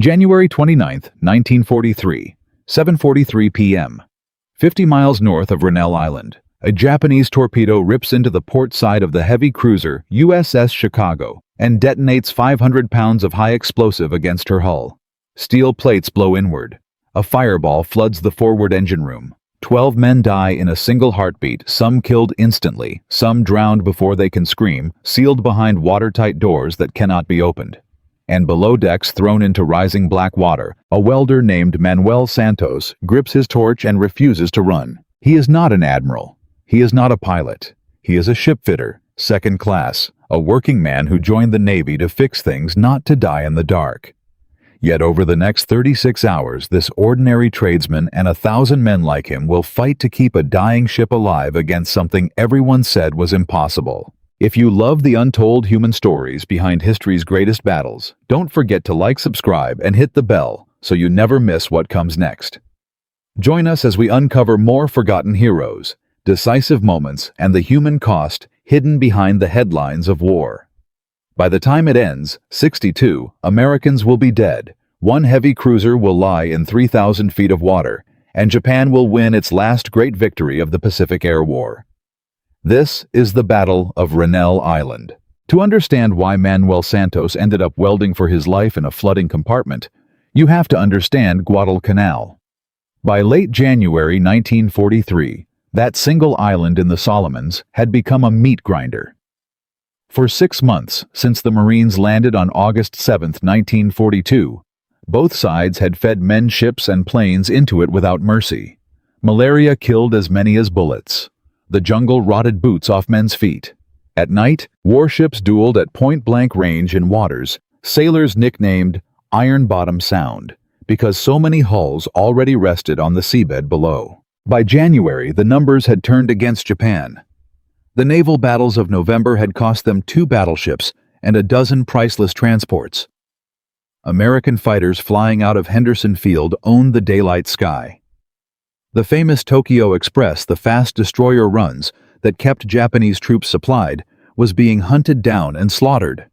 January 29, 1943, 7:43 p.m. 50 miles north of Rennell Island, a Japanese torpedo rips into the port side of the heavy cruiser USS Chicago and detonates 500 pounds of high explosive against her hull. Steel plates blow inward. A fireball floods the forward engine room. 12 men die in a single heartbeat, some killed instantly, some drowned before they can scream, sealed behind watertight doors that cannot be opened. And below decks, thrown into rising black water, a welder named Manuel Santos grips his torch and refuses to run. He is not an admiral. He is not a pilot. He is a shipfitter, second class, a working man who joined the Navy to fix things, not to die in the dark. Yet over the next 36 hours, this ordinary tradesman and 1,000 men like him will fight to keep a dying ship alive against something everyone said was impossible. If you love the untold human stories behind history's greatest battles, don't forget to like, subscribe, and hit the bell so you never miss what comes next. Join us as we uncover more forgotten heroes, decisive moments, and the human cost hidden behind the headlines of war. By the time it ends, 62 Americans will be dead, one heavy cruiser will lie in 3,000 feet of water, and Japan will win its last great victory of the Pacific Air War. This is the Battle of Rennell Island. To understand why Manuel Santos ended up welding for his life in a flooding compartment, you have to understand Guadalcanal. By late January 1943, that single island in the Solomons had become a meat grinder. For 6 months, since the Marines landed on August 7, 1942, both sides had fed men, ships, and planes into it without mercy. Malaria killed as many as bullets. The jungle rotted boots off men's feet. At night, warships dueled at point-blank range in waters sailors nicknamed Iron Bottom Sound, because so many hulls already rested on the seabed below. By January, the numbers had turned against Japan. The naval battles of November had cost them 2 battleships and a dozen priceless transports. American fighters flying out of Henderson Field owned the daylight sky. The famous Tokyo Express, the fast destroyer runs that kept Japanese troops supplied, was being hunted down and slaughtered.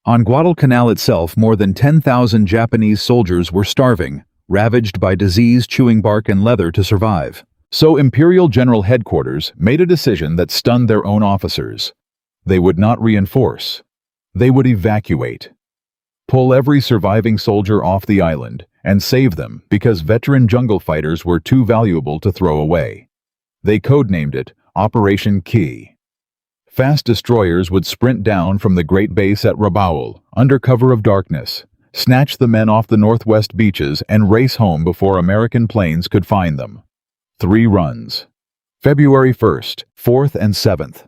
On Guadalcanal itself, more than 10,000 Japanese soldiers were starving, ravaged by disease, chewing bark and leather to survive. So Imperial General Headquarters made a decision that stunned their own officers. They would not reinforce. They would evacuate. Pull every surviving soldier off the island and save them because veteran jungle fighters were too valuable to throw away. They codenamed it Operation Key. Fast destroyers would sprint down from the great base at Rabaul under cover of darkness, snatch the men off the northwest beaches, and race home before American planes could find them. 3 runs. February 1st, 4th, and 7th.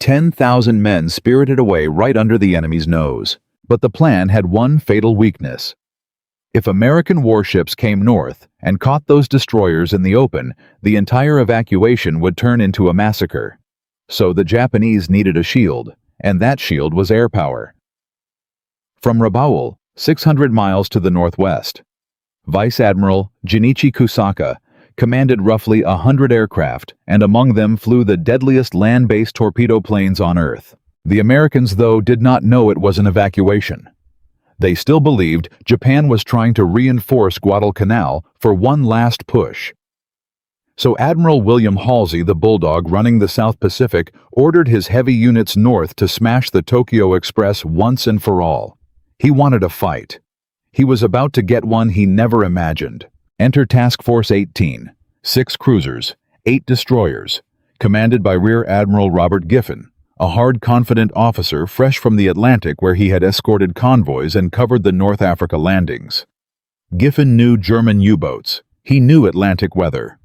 10,000 men spirited away right under the enemy's nose. But the plan had one fatal weakness. If American warships came north and caught those destroyers in the open, the entire evacuation would turn into a massacre. So the Japanese needed a shield, and that shield was air power. From Rabaul, 600 miles to the northwest, Vice Admiral Junichi Kusaka commanded roughly 100 aircraft, and among them flew the deadliest land-based torpedo planes on Earth. The Americans, though, did not know it was an evacuation. They still believed Japan was trying to reinforce Guadalcanal for one last push. So Admiral William Halsey, the Bulldog running the South Pacific, ordered his heavy units north to smash the Tokyo Express once and for all. He wanted a fight. He was about to get one he never imagined. Enter Task Force 18, 6 cruisers, 8 destroyers, commanded by Rear Admiral Robert Giffen, a hard, confident officer fresh from the Atlantic where he had escorted convoys and covered the North Africa landings. Giffen knew German U-boats. He knew Atlantic weather.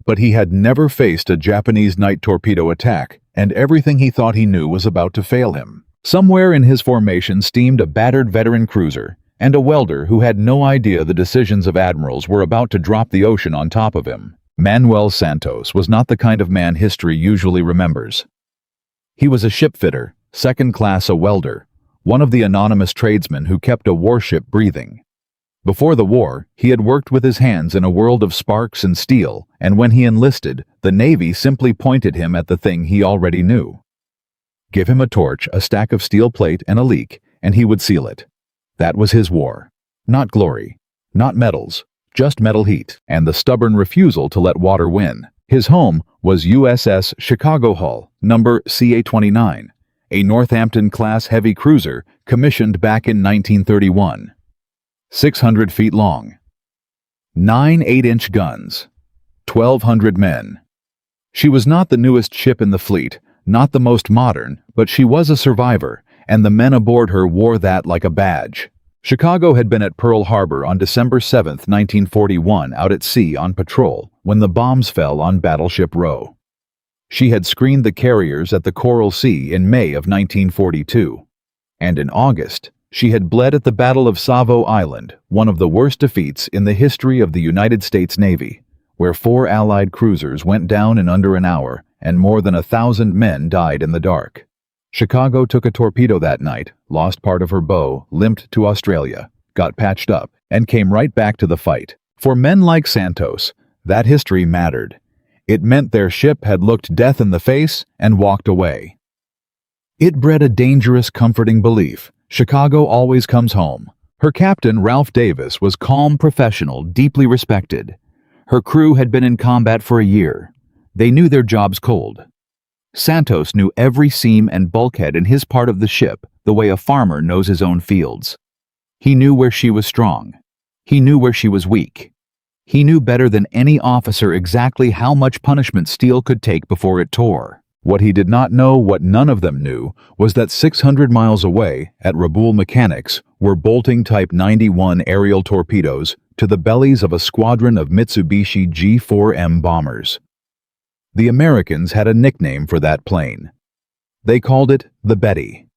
But he had never faced a Japanese night torpedo attack, and everything he thought he knew was about to fail him. Somewhere in his formation steamed a battered veteran cruiser, and a welder who had no idea the decisions of admirals were about to drop the ocean on top of him. Manuel Santos was not the kind of man history usually remembers. He was a shipfitter, second class a welder, one of the anonymous tradesmen who kept a warship breathing. Before the war, he had worked with his hands in a world of sparks and steel, and when he enlisted, the Navy simply pointed him at the thing he already knew. Give him a torch, a stack of steel plate, and a leak, and he would seal it. That was his war. Not glory, not medals, just metal heat, and the stubborn refusal to let water win. His home was USS Chicago hull, number CA-29, a Northampton-class heavy cruiser commissioned back in 1931. 600 feet long. 9 8-inch guns. 1,200 men. She was not the newest ship in the fleet, not the most modern, but she was a survivor, and the men aboard her wore that like a badge. Chicago had been at Pearl Harbor on December 7, 1941, out at sea on patrol when the bombs fell on Battleship Row. She had screened the carriers at the Coral Sea in May of 1942. And in August, she had bled at the Battle of Rennell Island, one of the worst defeats in the history of the United States Navy, where 4 Allied cruisers went down in under an hour and more than 1,000 men died in the dark. Chicago took a torpedo that night, lost part of her bow, limped to Australia, got patched up, and came right back to the fight. For men like Santos, that history mattered. It meant their ship had looked death in the face and walked away. It bred a dangerous, comforting belief. Chicago always comes home. Her captain, Ralph Davis, was calm, professional, deeply respected. Her crew had been in combat for a year. They knew their jobs cold. Santos knew every seam and bulkhead in his part of the ship the way a farmer knows his own fields. He knew where she was strong. He knew where she was weak. He knew better than any officer exactly how much punishment steel could take before it tore. What he did not know, what none of them knew, was that 600 miles away, at Raboul Mechanics, were bolting Type 91 aerial torpedoes to the bellies of a squadron of Mitsubishi G4M bombers. The Americans had a nickname for that plane. They called it the Betty.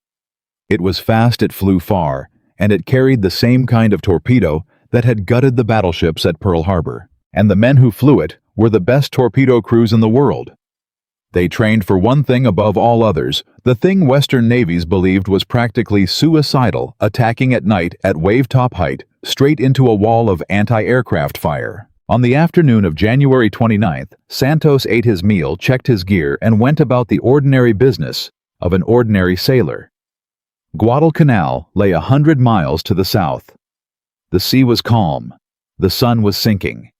It was fast, it flew far, and it carried the same kind of torpedo that had gutted the battleships at Pearl Harbor, and the men who flew it were the best torpedo crews in the world. They trained for one thing above all others, the thing Western navies believed was practically suicidal, attacking at night at wave-top height, straight into a wall of anti-aircraft fire. On the afternoon of January 29th, Santos ate his meal, checked his gear, and went about the ordinary business of an ordinary sailor. Guadalcanal lay 100 miles to the south. The sea was calm. The sun was sinking.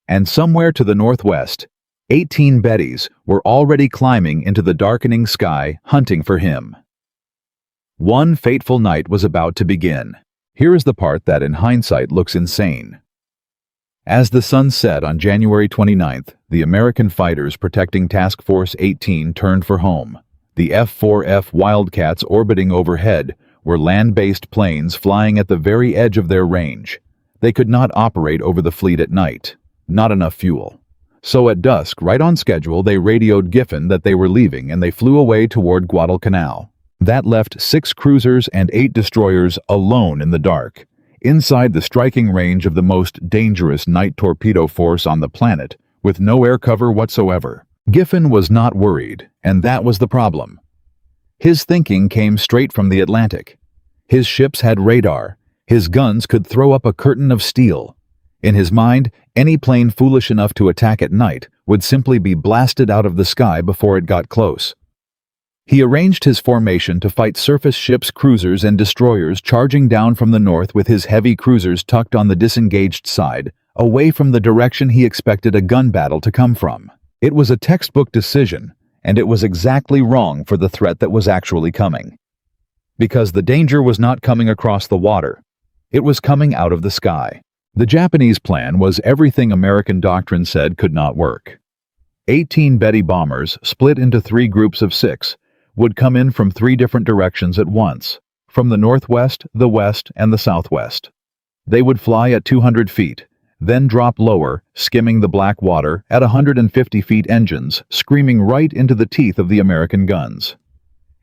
And somewhere to the northwest, 18 Bettys were already climbing into the darkening sky, hunting for him. One fateful night was about to begin. Here is the part that in hindsight looks insane. As the sun set on January 29th, the American fighters protecting Task Force 18 turned for home. The F-4F Wildcats orbiting overhead were land-based planes flying at the very edge of their range. They could not operate over the fleet at night. Not enough fuel. So at dusk, right on schedule, they radioed Giffen that they were leaving and they flew away toward Guadalcanal. That left 6 cruisers and 8 destroyers alone in the dark, inside the striking range of the most dangerous night torpedo force on the planet, with no air cover whatsoever. Giffen was not worried, and that was the problem. His thinking came straight from the Atlantic. His ships had radar. His guns could throw up a curtain of steel. In his mind, any plane foolish enough to attack at night would simply be blasted out of the sky before it got close. He arranged his formation to fight surface ships, cruisers, and destroyers charging down from the north with his heavy cruisers tucked on the disengaged side, away from the direction he expected a gun battle to come from. It was a textbook decision, and it was exactly wrong for the threat that was actually coming. Because the danger was not coming across the water. It was coming out of the sky. The Japanese plan was everything American doctrine said could not work. 18 Betty bombers, split into 3 groups of 6, would come in from 3 different directions at once, from the northwest, the west, and the southwest. They would fly at 200 feet, then drop lower, skimming the black water, at 150 feet engines, screaming right into the teeth of the American guns.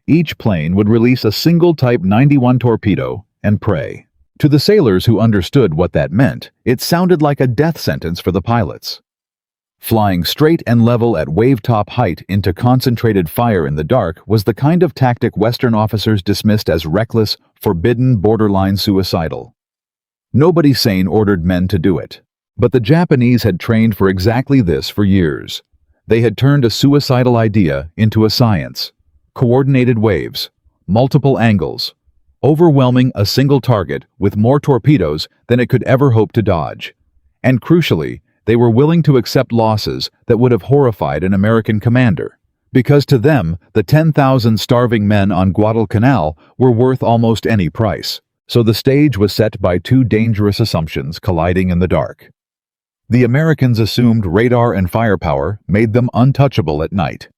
Each plane would release a single Type 91 torpedo and pray. To the sailors who understood what that meant, it sounded like a death sentence for the pilots. Flying straight and level at wave-top height into concentrated fire in the dark was the kind of tactic Western officers dismissed as reckless, forbidden, borderline suicidal. Nobody sane ordered men to do it. But the Japanese had trained for exactly this for years. They had turned a suicidal idea into a science. Coordinated waves, multiple angles, overwhelming a single target with more torpedoes than it could ever hope to dodge. And crucially, they were willing to accept losses that would have horrified an American commander, because to them, the 10,000 starving men on Guadalcanal were worth almost any price. So the stage was set by two dangerous assumptions colliding in the dark. The Americans assumed radar and firepower made them untouchable at night.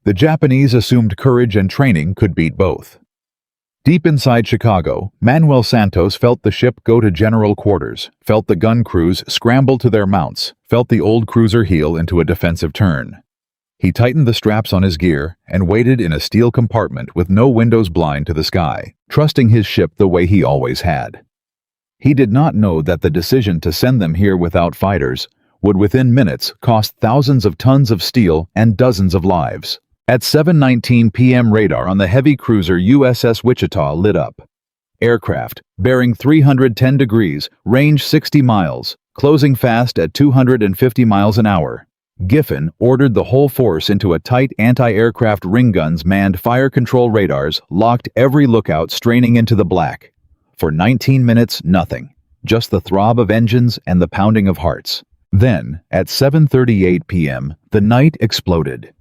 The Japanese assumed courage and training could beat both. Deep inside Chicago, Manuel Santos felt the ship go to general quarters, felt the gun crews scramble to their mounts, felt the old cruiser heel into a defensive turn. He tightened the straps on his gear and waited in a steel compartment with no windows blind to the sky, trusting his ship the way he always had. He did not know that the decision to send them here without fighters would within minutes cost thousands of tons of steel and dozens of lives. At 7:19 p.m. radar on the heavy cruiser USS Wichita lit up. Aircraft, bearing 310 degrees, range 60 miles, closing fast at 250 miles an hour. Giffen ordered the whole force into a tight anti-aircraft ring guns manned fire control radars, locked every lookout straining into the black. For 19 minutes, nothing. Just the throb of engines and the pounding of hearts. Then, at 7:38 p.m., the night exploded.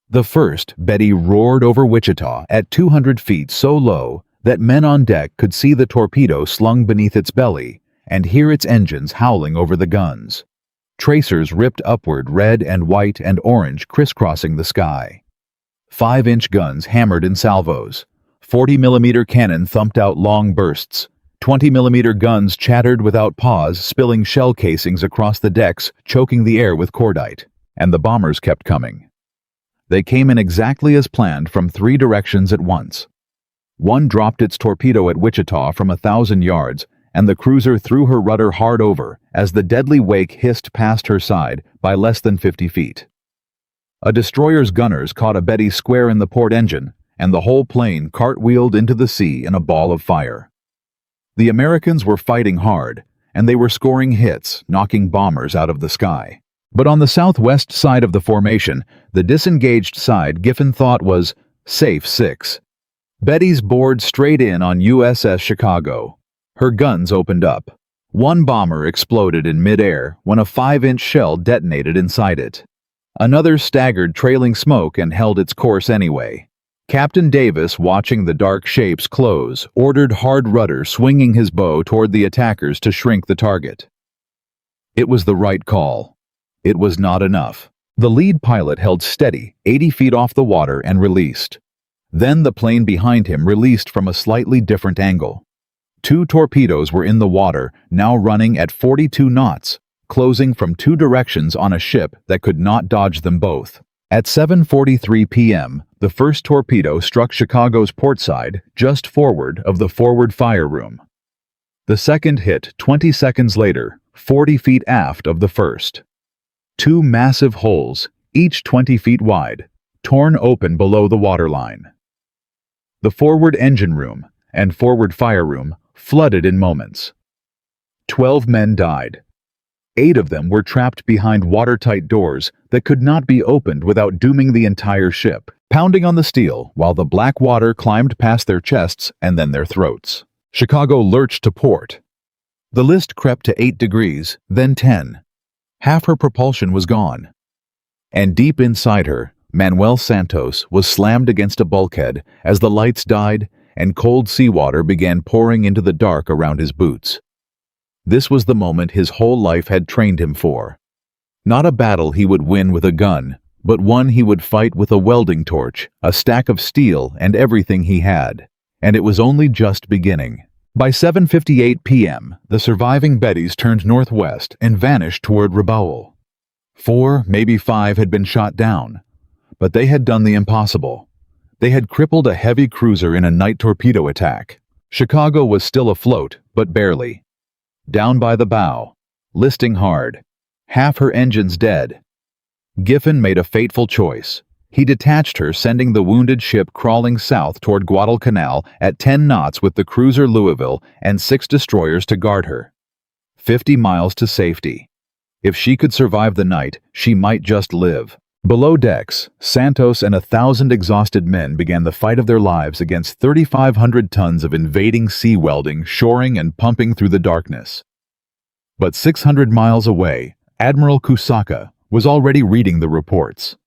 The first Betty roared over Wichita at 200 feet so low that men on deck could see the torpedo slung beneath its belly and hear its engines howling over the guns. Tracers ripped upward, red and white and orange crisscrossing the sky. 5-inch guns hammered in salvos. 40mm cannon thumped out long bursts. 20mm guns chattered without pause, spilling shell casings across the decks, choking the air with cordite. And the bombers kept coming. They came in exactly as planned from 3 directions at once. One dropped its torpedo at Wichita from 1,000 yards, and the cruiser threw her rudder hard over as the deadly wake hissed past her side by less than 50 feet. A destroyer's gunners caught a Betty square in the port engine, and the whole plane cartwheeled into the sea in a ball of fire. The Americans were fighting hard, and they were scoring hits, knocking bombers out of the sky. But on the southwest side of the formation, the disengaged side Giffen thought was safe 6. Betty's bored straight in on USS Chicago. Her guns opened up. One bomber exploded in midair when a 5-inch shell detonated inside it. Another staggered trailing smoke and held its course anyway. Captain Davis, watching the dark shapes close, ordered hard rudder, swinging his bow toward the attackers to shrink the target. It was the right call. It was not enough. The lead pilot held steady, 80 feet off the water, and released. Then the plane behind him released from a slightly different angle. 2 torpedoes were in the water, now running at 42 knots, closing from 2 directions on a ship that could not dodge them both. At 7:43 p.m., the first torpedo struck Chicago's port side, just forward of the forward fire room. The second hit 20 seconds later, 40 feet aft of the first. 2 massive holes, each 20 feet wide, torn open below the waterline. The forward engine room and forward fire room flooded in moments. 12 men died. 8 of them were trapped behind watertight doors that could not be opened without dooming the entire ship, pounding on the steel while the black water climbed past their chests and then their throats. Chicago lurched to port. The list crept to 8 degrees, then 10. Half her propulsion was gone. And deep inside her, Manuel Santos was slammed against a bulkhead as the lights died and cold seawater began pouring into the dark around his boots. This was the moment his whole life had trained him for. Not a battle he would win with a gun, but one he would fight with a welding torch, a stack of steel, and everything he had. And it was only just beginning. By 7:58 p.m., the surviving Bettys turned northwest and vanished toward Rabaul. 4, maybe 5 had been shot down, but they had done the impossible. They had crippled a heavy cruiser in a night torpedo attack. Chicago was still afloat, but barely. Down by the bow, listing hard, half her engines dead. Giffen made a fateful choice. He detached her, sending the wounded ship crawling south toward Guadalcanal at 10 knots with the cruiser Louisville and 6 destroyers to guard her. 50 miles to safety. If she could survive the night, she might just live. Below decks, Santos and 1,000 exhausted men began the fight of their lives against 3,500 tons of invading sea welding, shoring and pumping through the darkness. But 600 miles away, Admiral Kusaka was already reading the reports.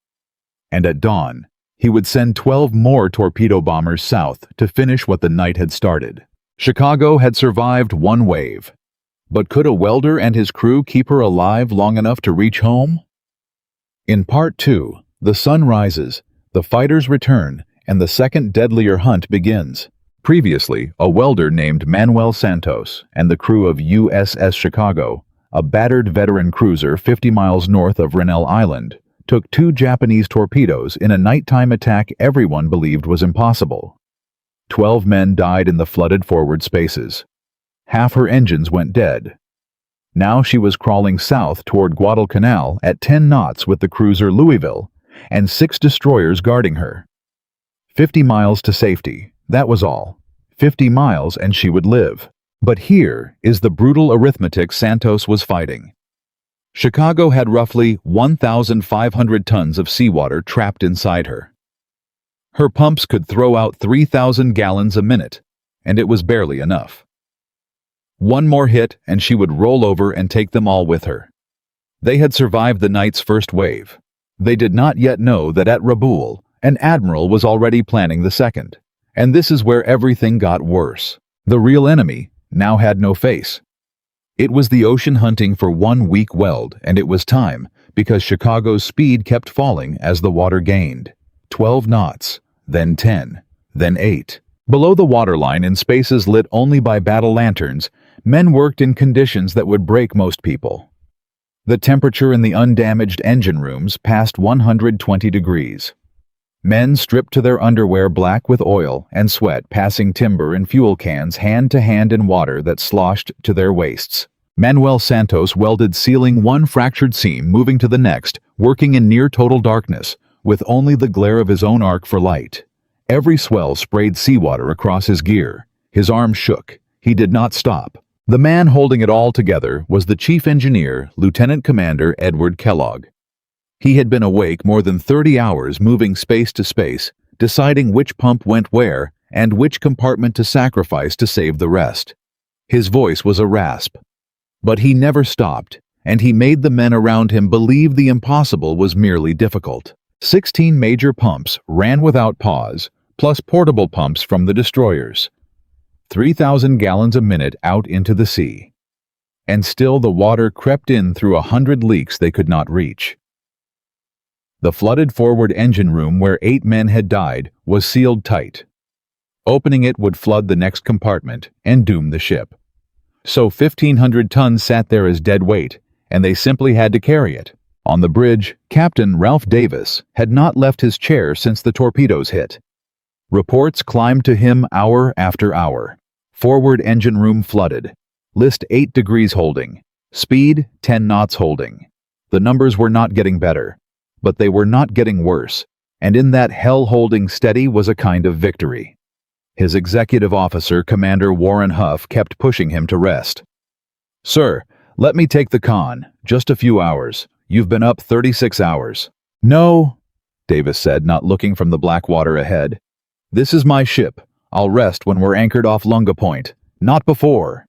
And at dawn, he would send 12 more torpedo bombers south to finish what the night had started. Chicago had survived one wave. But could a welder and his crew keep her alive long enough to reach home? In Part 2, the sun rises, the fighters return, and the second deadlier hunt begins. Previously, a welder named Manuel Santos and the crew of USS Chicago, a battered veteran cruiser 50 miles north of Rennell Island, took 2 Japanese torpedoes in a nighttime attack everyone believed was impossible. 12 men died in the flooded forward spaces. Half her engines went dead. Now she was crawling south toward Guadalcanal at 10 knots with the cruiser Louisville and 6 destroyers guarding her. 50 miles to safety, that was all. 50 miles and she would live. But here is the brutal arithmetic Santos was fighting. Chicago had roughly 1,500 tons of seawater trapped inside her. Her pumps could throw out 3,000 gallons a minute, and it was barely enough. One more hit and she would roll over and take them all with her. They had survived the night's first wave. They did not yet know that at Rabaul, an admiral was already planning the second. And this is where everything got worse. The real enemy now had no face. It was the ocean hunting for one weak weld, and it was time, because Chicago's speed kept falling as the water gained. 12 knots, then 10, then 8. Below the waterline, in spaces lit only by battle lanterns, men worked in conditions that would break most people. The temperature in the undamaged engine rooms passed 120 degrees. Men stripped to their underwear black with oil and sweat, passing timber and fuel cans hand to hand in water that sloshed to their waists. Manuel Santos welded sealing one fractured seam, moving to the next, working in near total darkness, with only the glare of his own arc for light. Every swell sprayed seawater across his gear. His arms shook. He did not stop. The man holding it all together was the chief engineer, Lieutenant Commander Edward Kellogg. He had been awake more than 30 hours, moving space to space, deciding which pump went where and which compartment to sacrifice to save the rest. His voice was a rasp. But he never stopped, and he made the men around him believe the impossible was merely difficult. 16 major pumps ran without pause, plus portable pumps from the destroyers. 3,000 gallons a minute out into the sea. And still the water crept in through 100 leaks they could not reach. The flooded forward engine room where 8 men had died was sealed tight. Opening it would flood the next compartment and doom the ship. So 1,500 tons sat there as dead weight, and they simply had to carry it. On the bridge, Captain Ralph Davis had not left his chair since the torpedoes hit. Reports climbed to him hour after hour. Forward engine room flooded. List 8 degrees holding. Speed 10 knots holding. The numbers were not getting better, but they were not getting worse, and in that hell holding steady was a kind of victory. His executive officer, Commander Warren Huff, kept pushing him to rest. "Sir, let me take the con. Just a few hours. You've been up 36 hours. "No," Davis said, not looking from the black water ahead. "This is my ship. I'll rest when we're anchored off Lunga Point. Not before."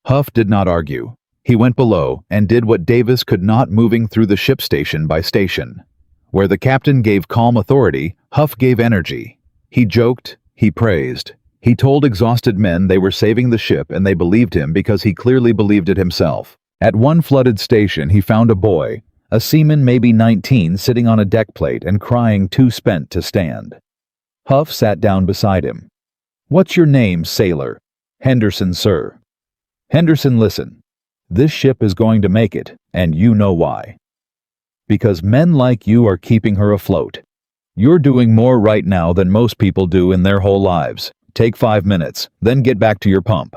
Huff did not argue. He went below and did what Davis could not, moving through the ship station by station. Where the captain gave calm authority, Huff gave energy. He joked, he praised. He told exhausted men they were saving the ship, and they believed him because he clearly believed it himself. At one flooded station he found a boy, a seaman maybe 19, sitting on a deck plate and crying too spent to stand. Huff sat down beside him. "What's your name, sailor?" "Henderson, sir." "Henderson, listen. This ship is going to make it, and you know why. Because men like you are keeping her afloat. You're doing more right now than most people do in their whole lives. Take 5 minutes, then get back to your pump."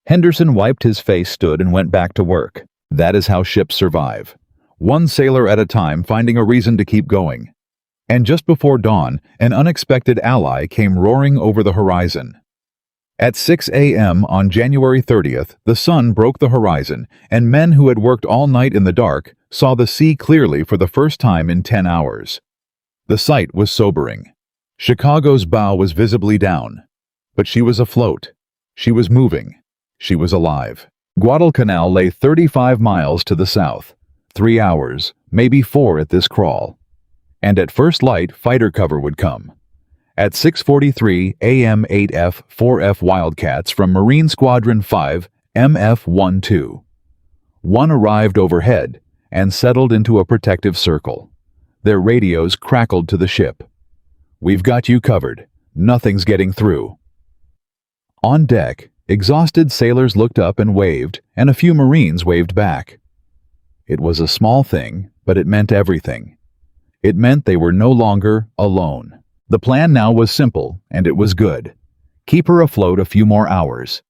Henderson wiped his face, stood, and went back to work. That is how ships survive. One sailor at a time, finding a reason to keep going. And just before dawn, an unexpected ally came roaring over the horizon. At 6 a.m. on January 30th, the sun broke the horizon, and men who had worked all night in the dark saw the sea clearly for the first time in 10 hours. The sight was sobering. Chicago's bow was visibly down, but she was afloat. She was moving. She was alive. Guadalcanal lay 35 miles to the south. 3 hours, maybe 4 at this crawl. And at first light, fighter cover would come. At 6:43 a.m. 8F, 4F Wildcats from Marine Squadron 5, MF-12. One arrived overhead and settled into a protective circle. Their radios crackled to the ship. "We've got you covered. Nothing's getting through." On deck, exhausted sailors looked up and waved, and a few Marines waved back. It was a small thing, but it meant everything. It meant they were no longer alone. The plan now was simple, and it was good. Keep her afloat a few more hours.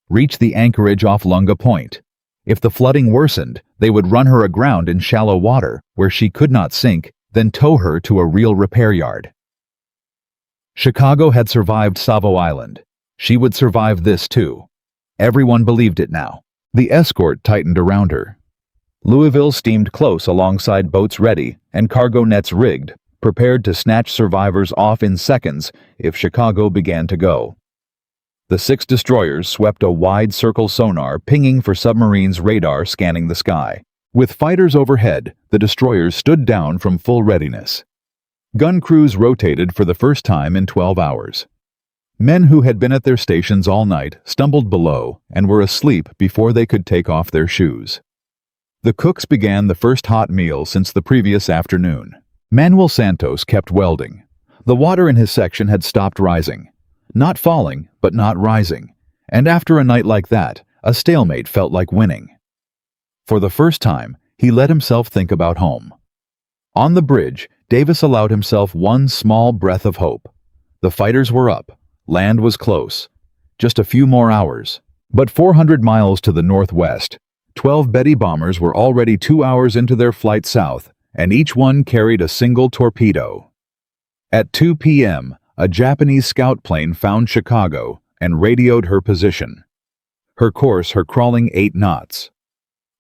Reach the anchorage off Lunga Point. If the flooding worsened, they would run her aground in shallow water, where she could not sink, then tow her to a real repair yard. Chicago had survived Savo Island. She would survive this too. Everyone believed it now. The escort tightened around her. Louisville steamed close alongside boats ready and cargo nets rigged, prepared to snatch survivors off in seconds if Chicago began to go. The 6 destroyers swept a wide circle sonar pinging for submarines' radar scanning the sky. With fighters overhead, the destroyers stood down from full readiness. Gun crews rotated for the first time in 12 hours. Men who had been at their stations all night stumbled below and were asleep before they could take off their shoes. The cooks began the first hot meal since the previous afternoon. Manuel Santos kept welding. The water in his section had stopped rising. Not falling, but not rising. And after a night like that, a stalemate felt like winning. For the first time, he let himself think about home. On the bridge, Davis allowed himself one small breath of hope. The fighters were up. Land was close. Just a few more hours. But 400 miles to the northwest, 12 Betty bombers were already 2 hours into their flight south, and each one carried a single torpedo. At 2 p.m., a Japanese scout plane found Chicago and radioed her position. Her course, her crawling 8 knots.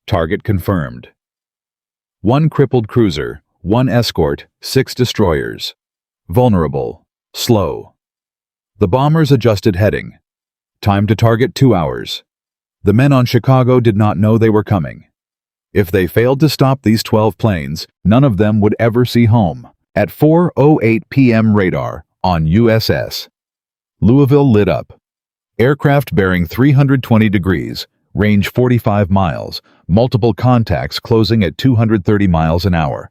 Target confirmed. 1 crippled cruiser, 1 escort, 6 destroyers. Vulnerable. Slow. The bombers adjusted heading. Time to target 2 hours. The men on Chicago did not know they were coming. If they failed to stop these 12 planes, none of them would ever see home. At 4:08 p.m. radar on USS. Louisville lit up. Aircraft bearing 320 degrees, range 45 miles, multiple contacts closing at 230 miles an hour.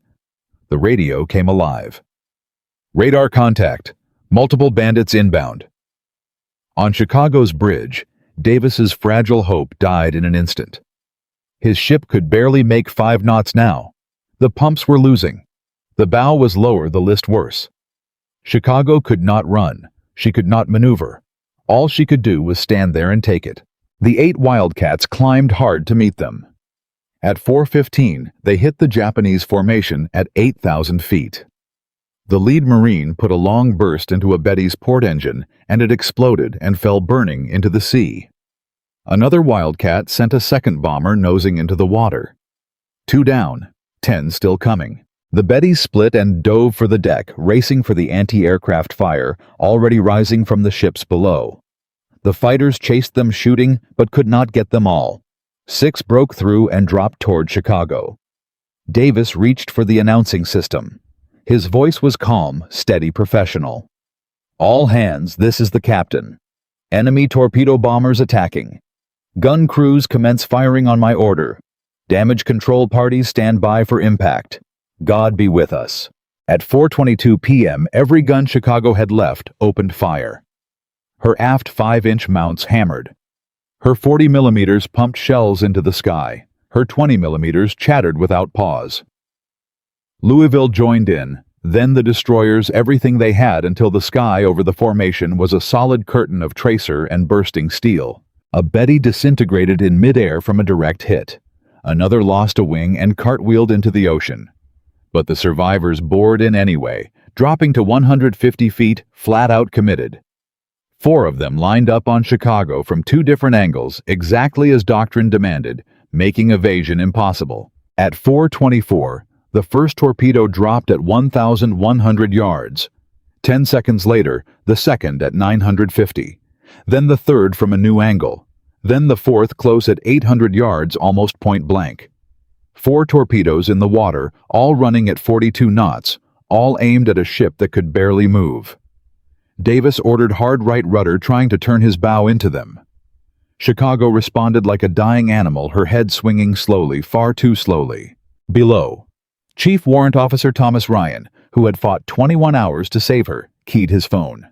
The radio came alive. Radar contact. Multiple bandits inbound. On Chicago's bridge, Davis's fragile hope died in an instant. His ship could barely make 5 knots now. The pumps were losing. The bow was lower, the list worse. Chicago could not run. She could not maneuver. All she could do was stand there and take it. The 8 Wildcats climbed hard to meet them. At 4:15, they hit the Japanese formation at 8,000 feet. The lead Marine put a long burst into a Betty's port engine, and it exploded and fell burning into the sea. Another Wildcat sent a second bomber nosing into the water. 2 down, 10 still coming. The Betty split and dove for the deck, racing for the anti-aircraft fire, already rising from the ships below. The fighters chased them shooting, but could not get them all. 6 broke through and dropped toward Chicago. Davis reached for the announcing system. His voice was calm, steady, professional. "All hands, this is the captain. Enemy torpedo bombers attacking. Gun crews commence firing on my order. Damage control parties stand by for impact. God be with us." At 4:22 p.m., every gun Chicago had left opened fire. Her aft 5-inch mounts hammered. Her 40 millimeters pumped shells into the sky. Her 20 millimeters chattered without pause. Louisville joined in, then the destroyers, everything they had until the sky over the formation was a solid curtain of tracer and bursting steel. A Betty disintegrated in midair from a direct hit. Another lost a wing and cartwheeled into the ocean. But the survivors bored in anyway, dropping to 150 feet, flat out committed. 4 of them lined up on Chicago from 2 different angles, exactly as doctrine demanded, making evasion impossible. At 4:24, the first torpedo dropped at 1,100 yards. 10 seconds later, the second at 950. Then the third from a new angle. Then the fourth close at 800 yards, almost point blank. 4 torpedoes in the water, all running at 42 knots, all aimed at a ship that could barely move. Davis ordered hard right rudder, trying to turn his bow into them. Chicago responded like a dying animal, her head swinging slowly, far too slowly. Below, Chief Warrant Officer Thomas Ryan, who had fought 21 hours to save her, keyed his phone.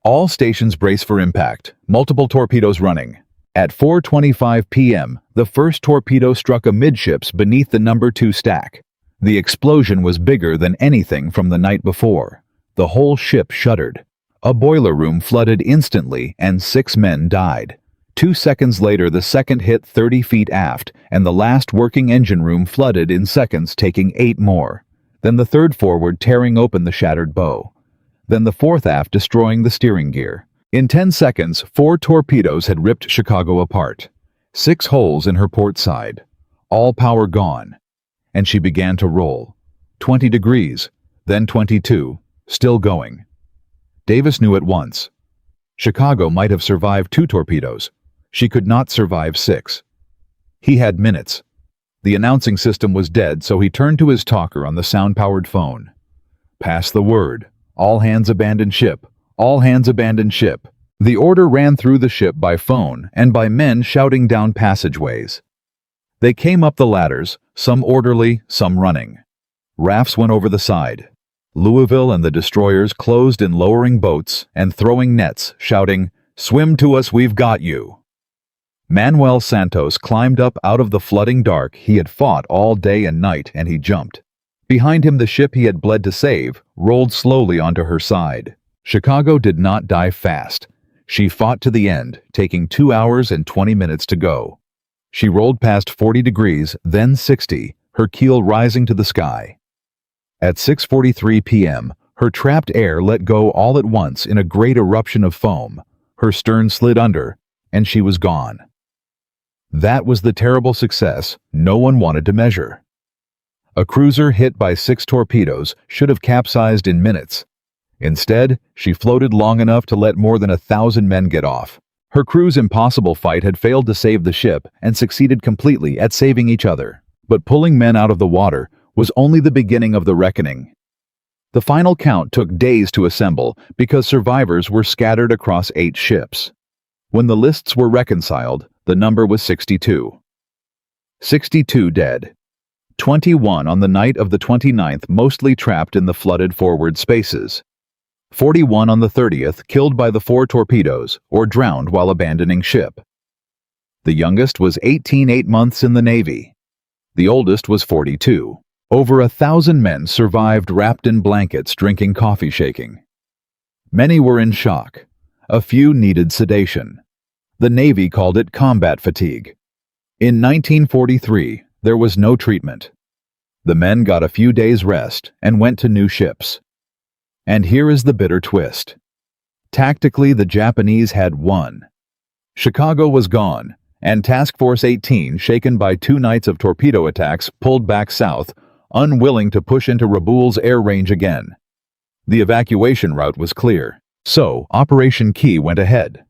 All stations brace for impact, multiple torpedoes running. At 4:25 p.m., the first torpedo struck amidships beneath the number 2 stack. The explosion was bigger than anything from the night before. The whole ship shuddered. A boiler room flooded instantly, and 6 men died. 2 seconds later, the second hit 30 feet aft, and the last working engine room flooded in seconds, taking 8 more. Then the third forward, tearing open the shattered bow. Then the fourth aft, destroying the steering gear. In 10 seconds, 4 torpedoes had ripped Chicago apart. 6 holes in her port side. All power gone. And she began to roll. 20 degrees, then 22, still going. Davis knew at once. Chicago might have survived 2 torpedoes. She could not survive 6. He had minutes. The announcing system was dead, so he turned to his talker on the sound-powered phone. Pass the word. All hands abandon ship. All hands abandon ship. The order ran through the ship by phone and by men shouting down passageways. They came up the ladders, some orderly, some running. Rafts went over the side. Louisville and the destroyers closed in, lowering boats and throwing nets, shouting, "Swim to us, we've got you." Manuel Santos climbed up out of the flooding dark. He had fought all day and night, and he jumped. Behind him, the ship he had bled to save rolled slowly onto her side. Chicago did not die fast. She fought to the end, taking 2 hours and 20 minutes to go. She rolled past 40 degrees, then 60, her keel rising to the sky. At 6:43 p.m., her trapped air let go all at once in a great eruption of foam. Her stern slid under, and she was gone. That was the terrible success no one wanted to measure. A cruiser hit by 6 torpedoes should have capsized in minutes. Instead, she floated long enough to let more than 1,000 men get off. Her crew's impossible fight had failed to save the ship and succeeded completely at saving each other. But pulling men out of the water was only the beginning of the reckoning. The final count took days to assemble because survivors were scattered across 8 ships. When the lists were reconciled, the number was 62. 62 dead. 21 on the night of the 29th, mostly trapped in the flooded forward spaces. 41 on the 30th, killed by the 4 torpedoes or drowned while abandoning ship. The youngest was 8 months in the Navy. The oldest was 42. Over 1,000 men survived wrapped in blankets, drinking coffee, shaking. Many were in shock. A few needed sedation. The Navy called it combat fatigue. In 1943, there was no treatment. The men got a few days' rest and went to new ships. And here is the bitter twist. Tactically, the Japanese had won. Chicago was gone, and Task Force 18, shaken by 2 nights of torpedo attacks, pulled back south, unwilling to push into Rabaul's air range again. The evacuation route was clear, so Operation Key went ahead.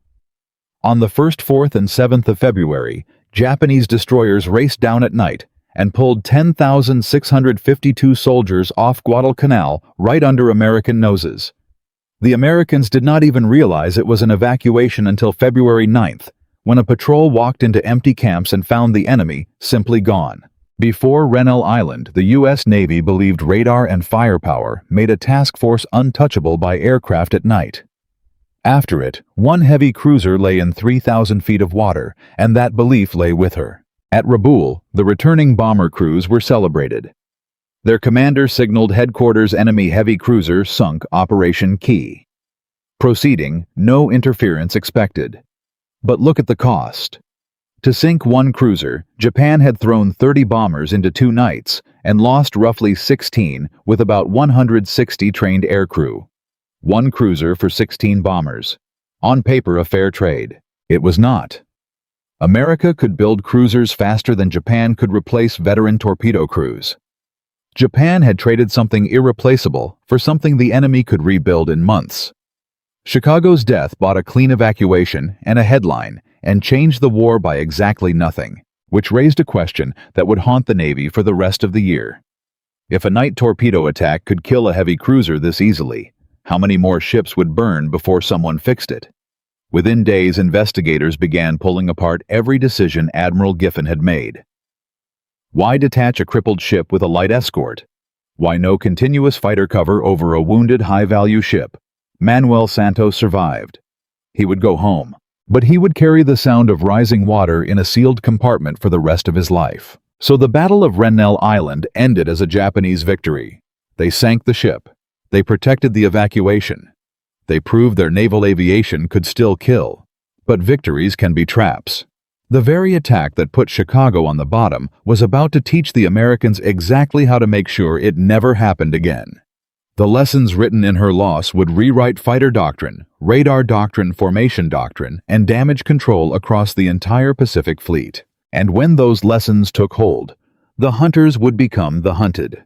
On the 1st, 4th, and 7th of February, Japanese destroyers raced down at night and pulled 10,652 soldiers off Guadalcanal right under American noses. The Americans did not even realize it was an evacuation until February 9th, when a patrol walked into empty camps and found the enemy simply gone. Before Rennell Island, the U.S. Navy believed radar and firepower made a task force untouchable by aircraft at night. After it, 1 heavy cruiser lay in 3,000 feet of water, and that belief lay with her. At Rabaul, the returning bomber crews were celebrated. Their commander signaled headquarters enemy heavy cruiser sunk Operation Key. Proceeding, no interference expected. But look at the cost. To sink 1 cruiser, Japan had thrown 30 bombers into 2 nights and lost roughly 16 with about 160 trained aircrew. 1 cruiser for 16 bombers. On paper, a fair trade. It was not. America could build cruisers faster than Japan could replace veteran torpedo crews. Japan had traded something irreplaceable for something the enemy could rebuild in months. Chicago's death bought a clean evacuation and a headline and changed the war by exactly nothing, which raised a question that would haunt the Navy for the rest of the year. If a night torpedo attack could kill a heavy cruiser this easily, how many more ships would burn before someone fixed it? Within days, investigators began pulling apart every decision Admiral Giffen had made. Why detach a crippled ship with a light escort? Why no continuous fighter cover over a wounded high-value ship? Manuel Santos survived. He would go home, but he would carry the sound of rising water in a sealed compartment for the rest of his life. So the Battle of Rennell Island ended as a Japanese victory. They sank the ship. They protected the evacuation. They proved their naval aviation could still kill. But victories can be traps. The very attack that put Chicago on the bottom was about to teach the Americans exactly how to make sure it never happened again. The lessons written in her loss would rewrite fighter doctrine, radar doctrine, formation doctrine, and damage control across the entire Pacific Fleet. And when those lessons took hold, the hunters would become the hunted.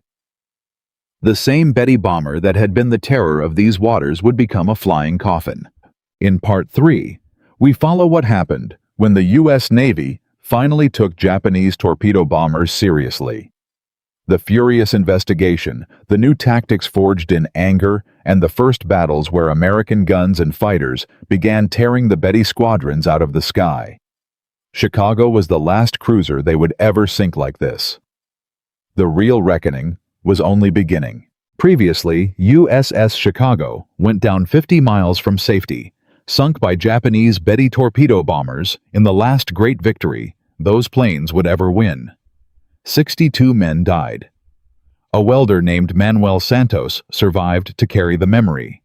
The same Betty bomber that had been the terror of these waters would become a flying coffin. In Part 3, we follow what happened when the U.S. Navy finally took Japanese torpedo bombers seriously. The furious investigation, the new tactics forged in anger, and the first battles where American guns and fighters began tearing the Betty squadrons out of the sky. Chicago was the last cruiser they would ever sink like this. The real reckoning was only beginning. Previously, USS Chicago went down 50 miles from safety, sunk by Japanese Betty torpedo bombers in the last great victory those planes would ever win. 62 men died. A welder named Manuel Santos survived to carry the memory.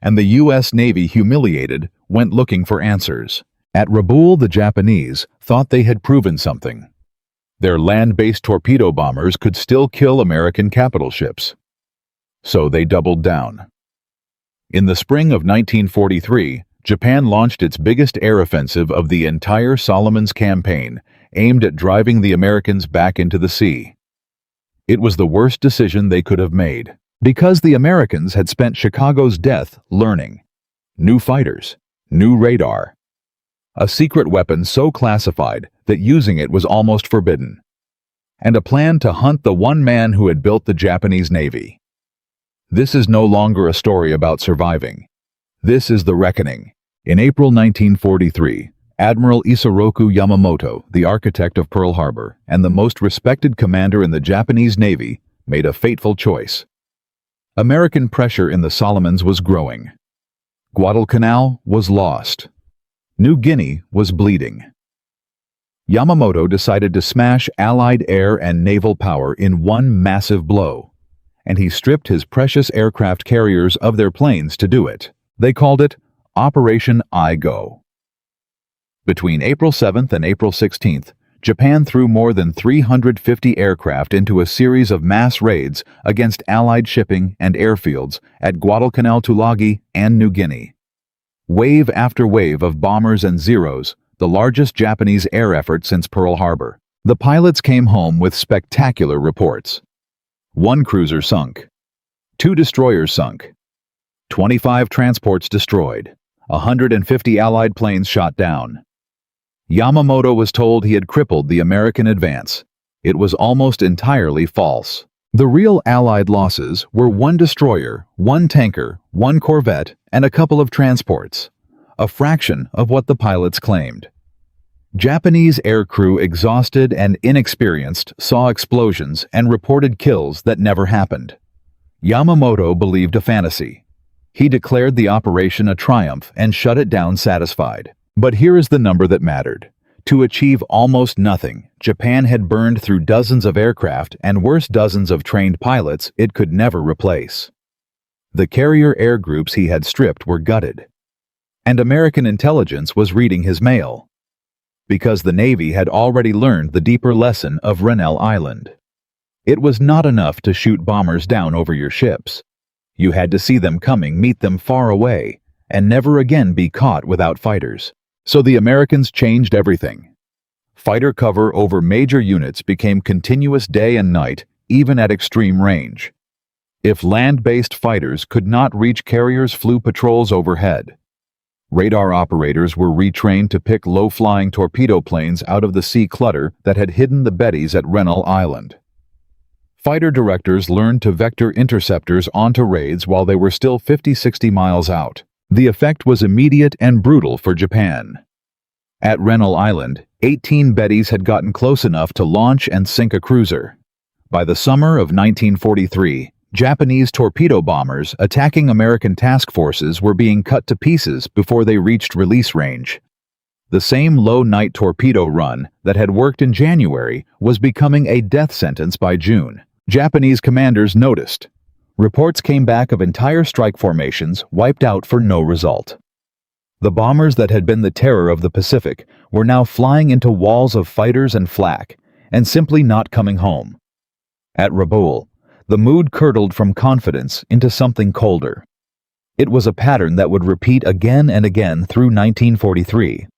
And the U.S. Navy, humiliated, went looking for answers. At Rabaul, the Japanese thought they had proven something. Their land-based torpedo bombers could still kill American capital ships. So they doubled down. In the spring of 1943, Japan launched its biggest air offensive of the entire Solomons campaign, aimed at driving the Americans back into the sea. It was the worst decision they could have made, because the Americans had spent Chicago's death learning. New fighters, new radar. A secret weapon so classified that using it was almost forbidden. And a plan to hunt the one man who had built the Japanese Navy. This is no longer a story about surviving. This is the reckoning. In April 1943, Admiral Isoroku Yamamoto, the architect of Pearl Harbor and the most respected commander in the Japanese Navy, made a fateful choice. American pressure in the Solomons was growing. Guadalcanal was lost. New Guinea was bleeding. Yamamoto decided to smash Allied air and naval power in one massive blow, and he stripped his precious aircraft carriers of their planes to do it. They called it Operation I-Go. Between April 7th and April 16th, Japan threw more than 350 aircraft into a series of mass raids against Allied shipping and airfields at Guadalcanal, Tulagi, and New Guinea. Wave after wave of bombers and Zeros, the largest Japanese air effort since Pearl Harbor. The pilots came home with spectacular reports. 1 cruiser sunk. 2 destroyers sunk. 25 transports destroyed. 150 Allied planes shot down. Yamamoto was told he had crippled the American advance. It was almost entirely false. The real Allied losses were 1 destroyer, 1 tanker, 1 corvette, and a couple of transports, a fraction of what the pilots claimed. Japanese aircrew, exhausted and inexperienced, saw explosions and reported kills that never happened. Yamamoto believed a fantasy. He declared the operation a triumph and shut it down satisfied. But here is the number that mattered. To achieve almost nothing, Japan had burned through dozens of aircraft and worse, dozens of trained pilots it could never replace. The carrier air groups he had stripped were gutted. And American intelligence was reading his mail. Because the Navy had already learned the deeper lesson of Rennell Island. It was not enough to shoot bombers down over your ships. You had to see them coming, meet them far away, and never again be caught without fighters. So the Americans changed everything. Fighter cover over major units became continuous day and night, even at extreme range. If land-based fighters could not reach carriers, flew patrols overhead. Radar operators were retrained to pick low-flying torpedo planes out of the sea clutter that had hidden the Bettys at Rennell Island. Fighter directors learned to vector interceptors onto raids while they were still 50-60 miles out. The effect was immediate and brutal for Japan. At Rennell Island, 18 Bettys had gotten close enough to launch and sink a cruiser. By the summer of 1943, Japanese torpedo bombers attacking American task forces were being cut to pieces before they reached release range. The same low-night torpedo run that had worked in January was becoming a death sentence by June. Japanese commanders noticed. Reports came back of entire strike formations wiped out for no result. The bombers that had been the terror of the Pacific were now flying into walls of fighters and flak, and simply not coming home. At Rabaul, the mood curdled from confidence into something colder. It was a pattern that would repeat again and again through 1943.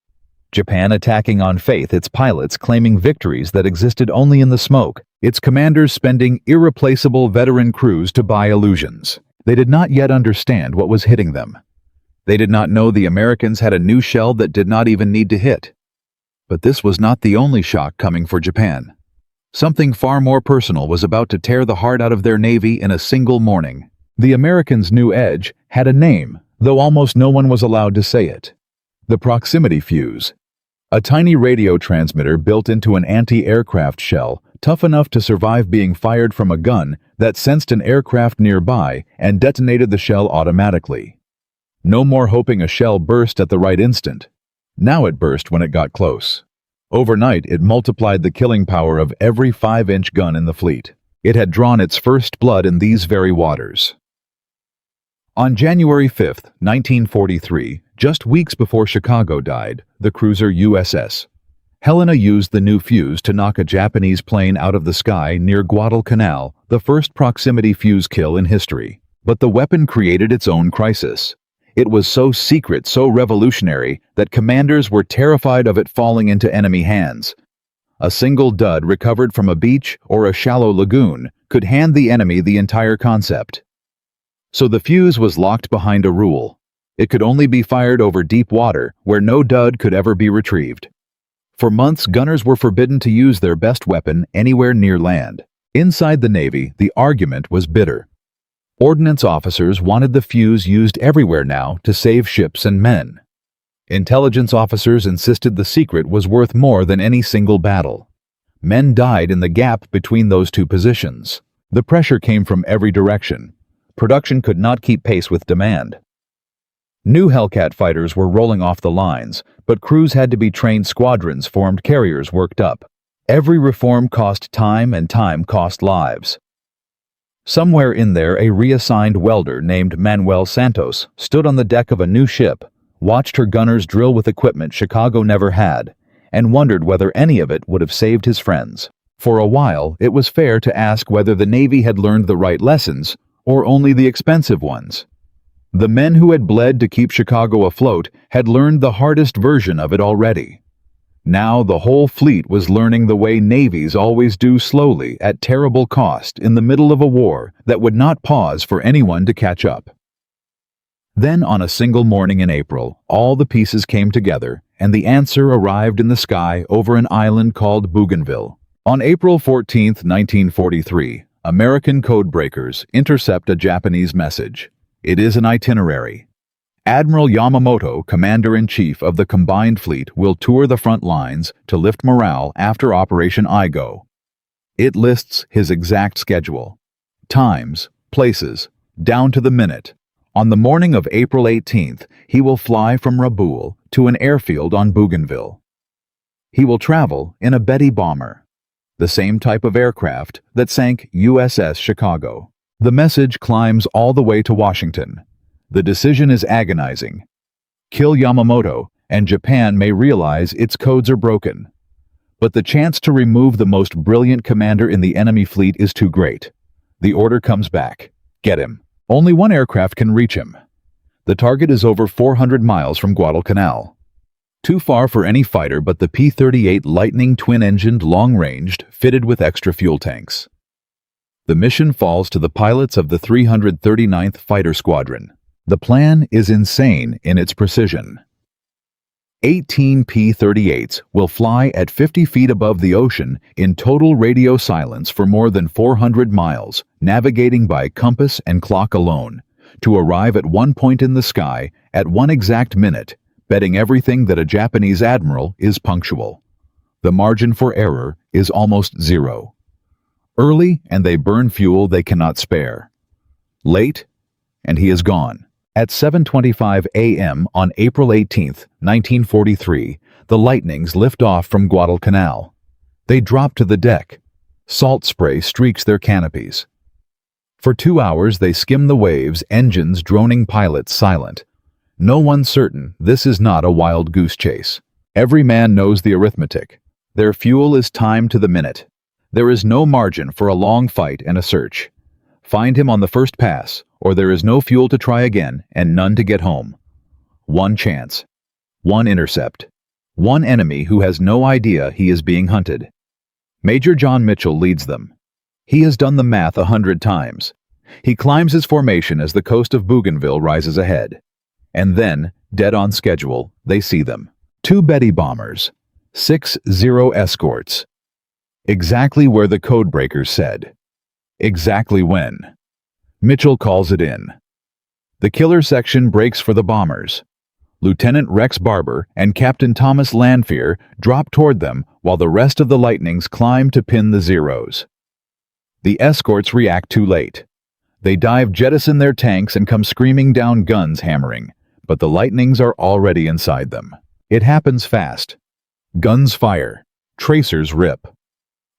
Japan attacking on faith, its pilots claiming victories that existed only in the smoke, its commanders spending irreplaceable veteran crews to buy illusions. They did not yet understand what was hitting them. They did not know the Americans had a new shell that did not even need to hit. But this was not the only shock coming for Japan. Something far more personal was about to tear the heart out of their navy in a single morning. The Americans' new edge had a name, though almost no one was allowed to say it. The proximity fuse. A tiny radio transmitter built into an anti-aircraft shell, tough enough to survive being fired from a gun that sensed an aircraft nearby and detonated the shell automatically. No more hoping a shell burst at the right instant. Now it burst when it got close. Overnight, it multiplied the killing power of every 5-inch gun in the fleet. It had drawn its first blood in these very waters. On January 5, 1943, just weeks before Chicago died, the cruiser USS Helena used the new fuse to knock a Japanese plane out of the sky near Guadalcanal, the first proximity fuse kill in history. But the weapon created its own crisis. It was so secret, so revolutionary, that commanders were terrified of it falling into enemy hands. A single dud recovered from a beach or a shallow lagoon could hand the enemy the entire concept. So the fuse was locked behind a rule. It could only be fired over deep water, where no dud could ever be retrieved. For months, gunners were forbidden to use their best weapon anywhere near land. Inside the Navy, the argument was bitter. Ordnance officers wanted the fuse used everywhere now to save ships and men. Intelligence officers insisted the secret was worth more than any single battle. Men died in the gap between those two positions. The pressure came from every direction. Production could not keep pace with demand. New Hellcat fighters were rolling off the lines, but crews had to be trained, squadrons formed, carriers worked up. Every reform cost time, and time cost lives. Somewhere in there, a reassigned welder named Manuel Santos stood on the deck of a new ship, watched her gunners drill with equipment Chicago never had, and wondered whether any of it would have saved his friends. For a while, it was fair to ask whether the Navy had learned the right lessons, or only the expensive ones. The men who had bled to keep Chicago afloat had learned the hardest version of it already. Now the whole fleet was learning the way navies always do, slowly, at terrible cost, in the middle of a war that would not pause for anyone to catch up. Then on a single morning in April, all the pieces came together, and the answer arrived in the sky over an island called Bougainville. On April 14, 1943, American codebreakers intercept a Japanese message. It is an itinerary. Admiral Yamamoto, Commander-in-Chief of the Combined Fleet, will tour the front lines to lift morale after Operation Igo. It lists his exact schedule. Times, places, down to the minute. On the morning of April 18th, he will fly from Rabaul to an airfield on Bougainville. He will travel in a Betty bomber, the same type of aircraft that sank USS Chicago. The message climbs all the way to Washington. The decision is agonizing. Kill Yamamoto, and Japan may realize its codes are broken. But the chance to remove the most brilliant commander in the enemy fleet is too great. The order comes back. Get him. Only one aircraft can reach him. The target is over 400 miles from Guadalcanal. Too far for any fighter but the P-38 Lightning twin-engined, long-ranged, fitted with extra fuel tanks. The mission falls to the pilots of the 339th Fighter Squadron. The plan is insane in its precision. 18 P-38s will fly at 50 feet above the ocean in total radio silence for more than 400 miles, navigating by compass and clock alone, to arrive at one point in the sky at one exact minute, betting everything that a Japanese admiral is punctual. The margin for error is almost zero. Early, and they burn fuel they cannot spare. Late, and he is gone. At 7:25 a.m. on April 18, 1943, the Lightnings lift off from Guadalcanal. They drop to the deck. Salt spray streaks their canopies. For 2 hours they skim the waves, engines droning, pilots silent. No one certain this is not a wild goose chase. Every man knows the arithmetic. Their fuel is timed to the minute. There is no margin for a long fight and a search. Find him on the first pass, or there is no fuel to try again and none to get home. One chance. One intercept. One enemy who has no idea he is being hunted. Major John Mitchell leads them. He has done the math 100 times. He climbs his formation as the coast of Bougainville rises ahead. And then, dead on schedule, they see them. 2 Betty bombers. 6 Zero escorts. Exactly where the codebreakers said. Exactly when. Mitchell calls it in. The killer section breaks for the bombers. Lieutenant Rex Barber and Captain Thomas Lanfear drop toward them while the rest of the Lightnings climb to pin the Zeros. The escorts react too late. They dive, jettison their tanks, and come screaming down, guns hammering, but the Lightnings are already inside them. It happens fast. Guns fire. Tracers rip.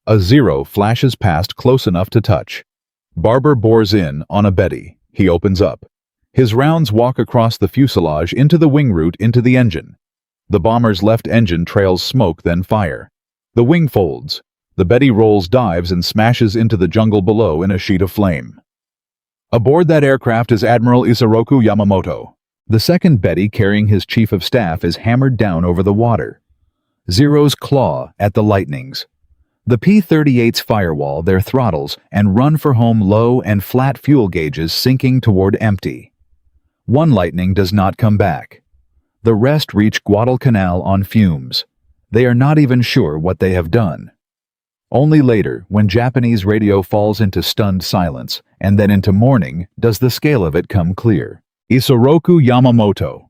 A Zero flashes past close enough to touch. Barber bores in on a Betty. He opens up. His rounds walk across the fuselage into the wing root into the engine. The bomber's left engine trails smoke, then fire. The wing folds. The Betty rolls, dives, and smashes into the jungle below in a sheet of flame. Aboard that aircraft is Admiral Isoroku Yamamoto. The second Betty, carrying his chief of staff, is hammered down over the water. Zeros claw at the Lightnings. The P-38s firewall their throttles and run for home, low and flat fuel gauges sinking toward empty. One Lightning does not come back. The rest reach Guadalcanal on fumes. They are not even sure what they have done. Only later, when Japanese radio falls into stunned silence and then into mourning, does the scale of it come clear. Isoroku Yamamoto.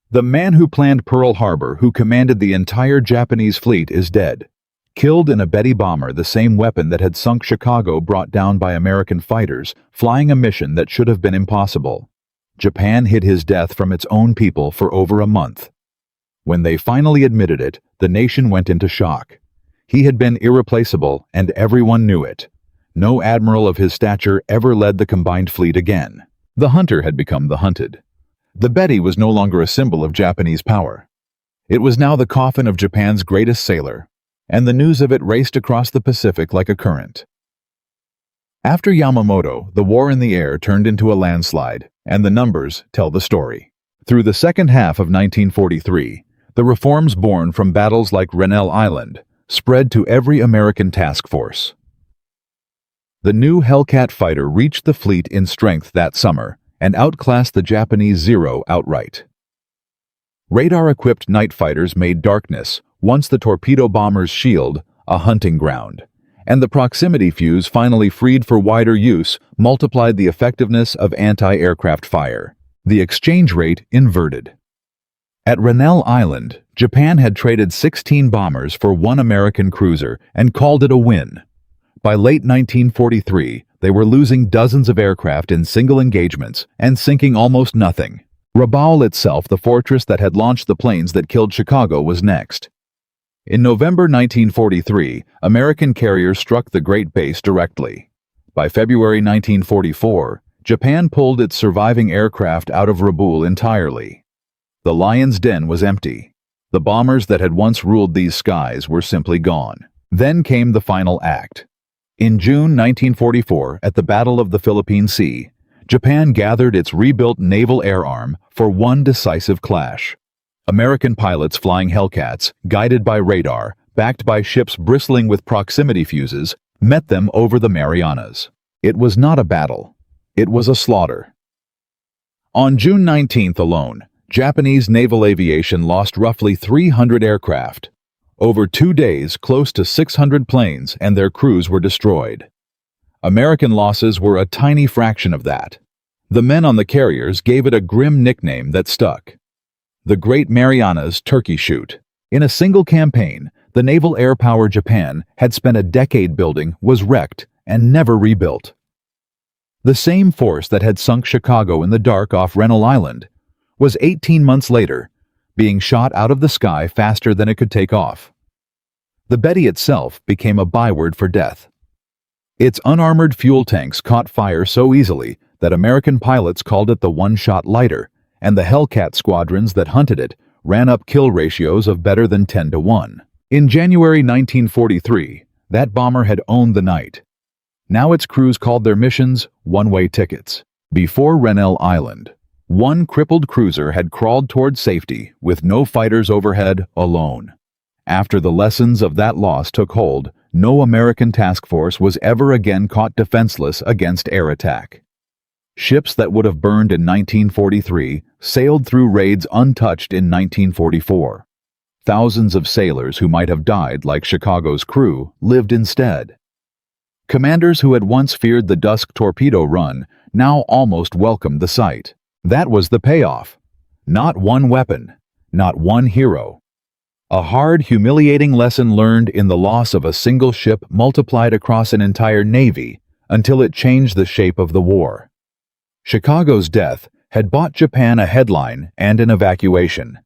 The man who planned Pearl Harbor, who commanded the entire Japanese fleet, is dead. Killed in a Betty bomber, the same weapon that had sunk Chicago, brought down by American fighters, flying a mission that should have been impossible. Japan hid his death from its own people for over a month. When they finally admitted it, the nation went into shock. He had been irreplaceable, and everyone knew it. No admiral of his stature ever led the combined fleet again. The hunter had become the hunted. The Betty was no longer a symbol of Japanese power. It was now the coffin of Japan's greatest sailor, and the news of it raced across the Pacific like a current. After Yamamoto, the war in the air turned into a landslide, and the numbers tell the story. Through the second half of 1943, the reforms born from battles like Rennell Island spread to every American task force. The new Hellcat fighter reached the fleet in strength that summer and outclassed the Japanese Zero outright. Radar-equipped night fighters made darkness, once the torpedo bomber's shield, a hunting ground, and the proximity fuse, finally freed for wider use, multiplied the effectiveness of anti-aircraft fire. The exchange rate inverted. At Rennell Island, Japan had traded 16 bombers for 1 American cruiser and called it a win. By late 1943, they were losing dozens of aircraft in single engagements and sinking almost nothing. Rabaul itself, the fortress that had launched the planes that killed Chicago, was next. In November 1943, American carriers struck the Great Base directly. By February 1944, Japan pulled its surviving aircraft out of Rabaul entirely. The Lion's Den was empty. The bombers that had once ruled these skies were simply gone. Then came the final act. In June 1944, at the Battle of the Philippine Sea, Japan gathered its rebuilt naval air arm for one decisive clash. American pilots flying Hellcats, guided by radar, backed by ships bristling with proximity fuses, met them over the Marianas. It was not a battle. It was a slaughter. On June 19th alone, Japanese naval aviation lost roughly 300 aircraft. Over 2 days, close to 600 planes and their crews were destroyed. American losses were a tiny fraction of that. The men on the carriers gave it a grim nickname that stuck: the Great Marianas Turkey Shoot. In a single campaign, the naval air power Japan had spent a decade building was wrecked and never rebuilt. The same force that had sunk Chicago in the dark off Rennell Island was 18 months later being shot out of the sky faster than it could take off. The Betty itself became a byword for death. Its unarmored fuel tanks caught fire so easily that American pilots called it the one-shot lighter, and the Hellcat squadrons that hunted it ran up kill ratios of better than 10-1. In January 1943, that bomber had owned the night. Now its crews called their missions one-way tickets. Before Rennell Island, one crippled cruiser had crawled toward safety with no fighters overhead, alone. After the lessons of that loss took hold, no American task force was ever again caught defenseless against air attack. Ships that would have burned in 1943 sailed through raids untouched in 1944. Thousands of sailors who might have died like Chicago's crew lived instead. Commanders who had once feared the dusk torpedo run now almost welcomed the sight. That was the payoff. Not one weapon, not one hero. A hard, humiliating lesson learned in the loss of a single ship multiplied across an entire navy until it changed the shape of the war. Chicago's death had bought Japan a headline and an evacuation.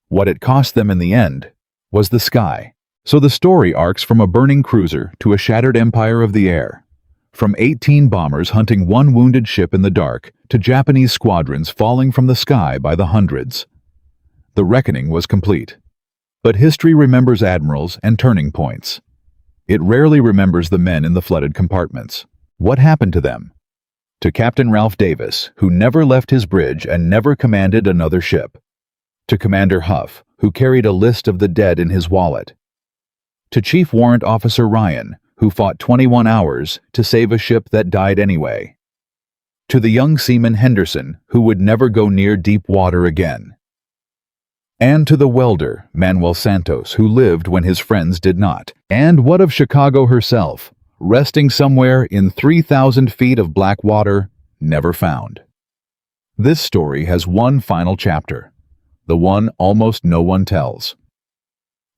What it cost them in the end was the sky. So the story arcs from a burning cruiser to a shattered empire of the air. From 18 bombers hunting one wounded ship in the dark to Japanese squadrons falling from the sky by the hundreds. The reckoning was complete. But history remembers admirals and turning points. It rarely remembers the men in the flooded compartments. What happened to them? To Captain Ralph Davis, who never left his bridge and never commanded another ship. To Commander Huff, who carried a list of the dead in his wallet. To Chief Warrant Officer Ryan, who fought 21 hours to save a ship that died anyway. To the young seaman Henderson, who would never go near deep water again. And to the welder, Manuel Santos, who lived when his friends did not. And what of Chicago herself, resting somewhere in 3,000 feet of black water, never found? This story has one final chapter, the one almost no one tells.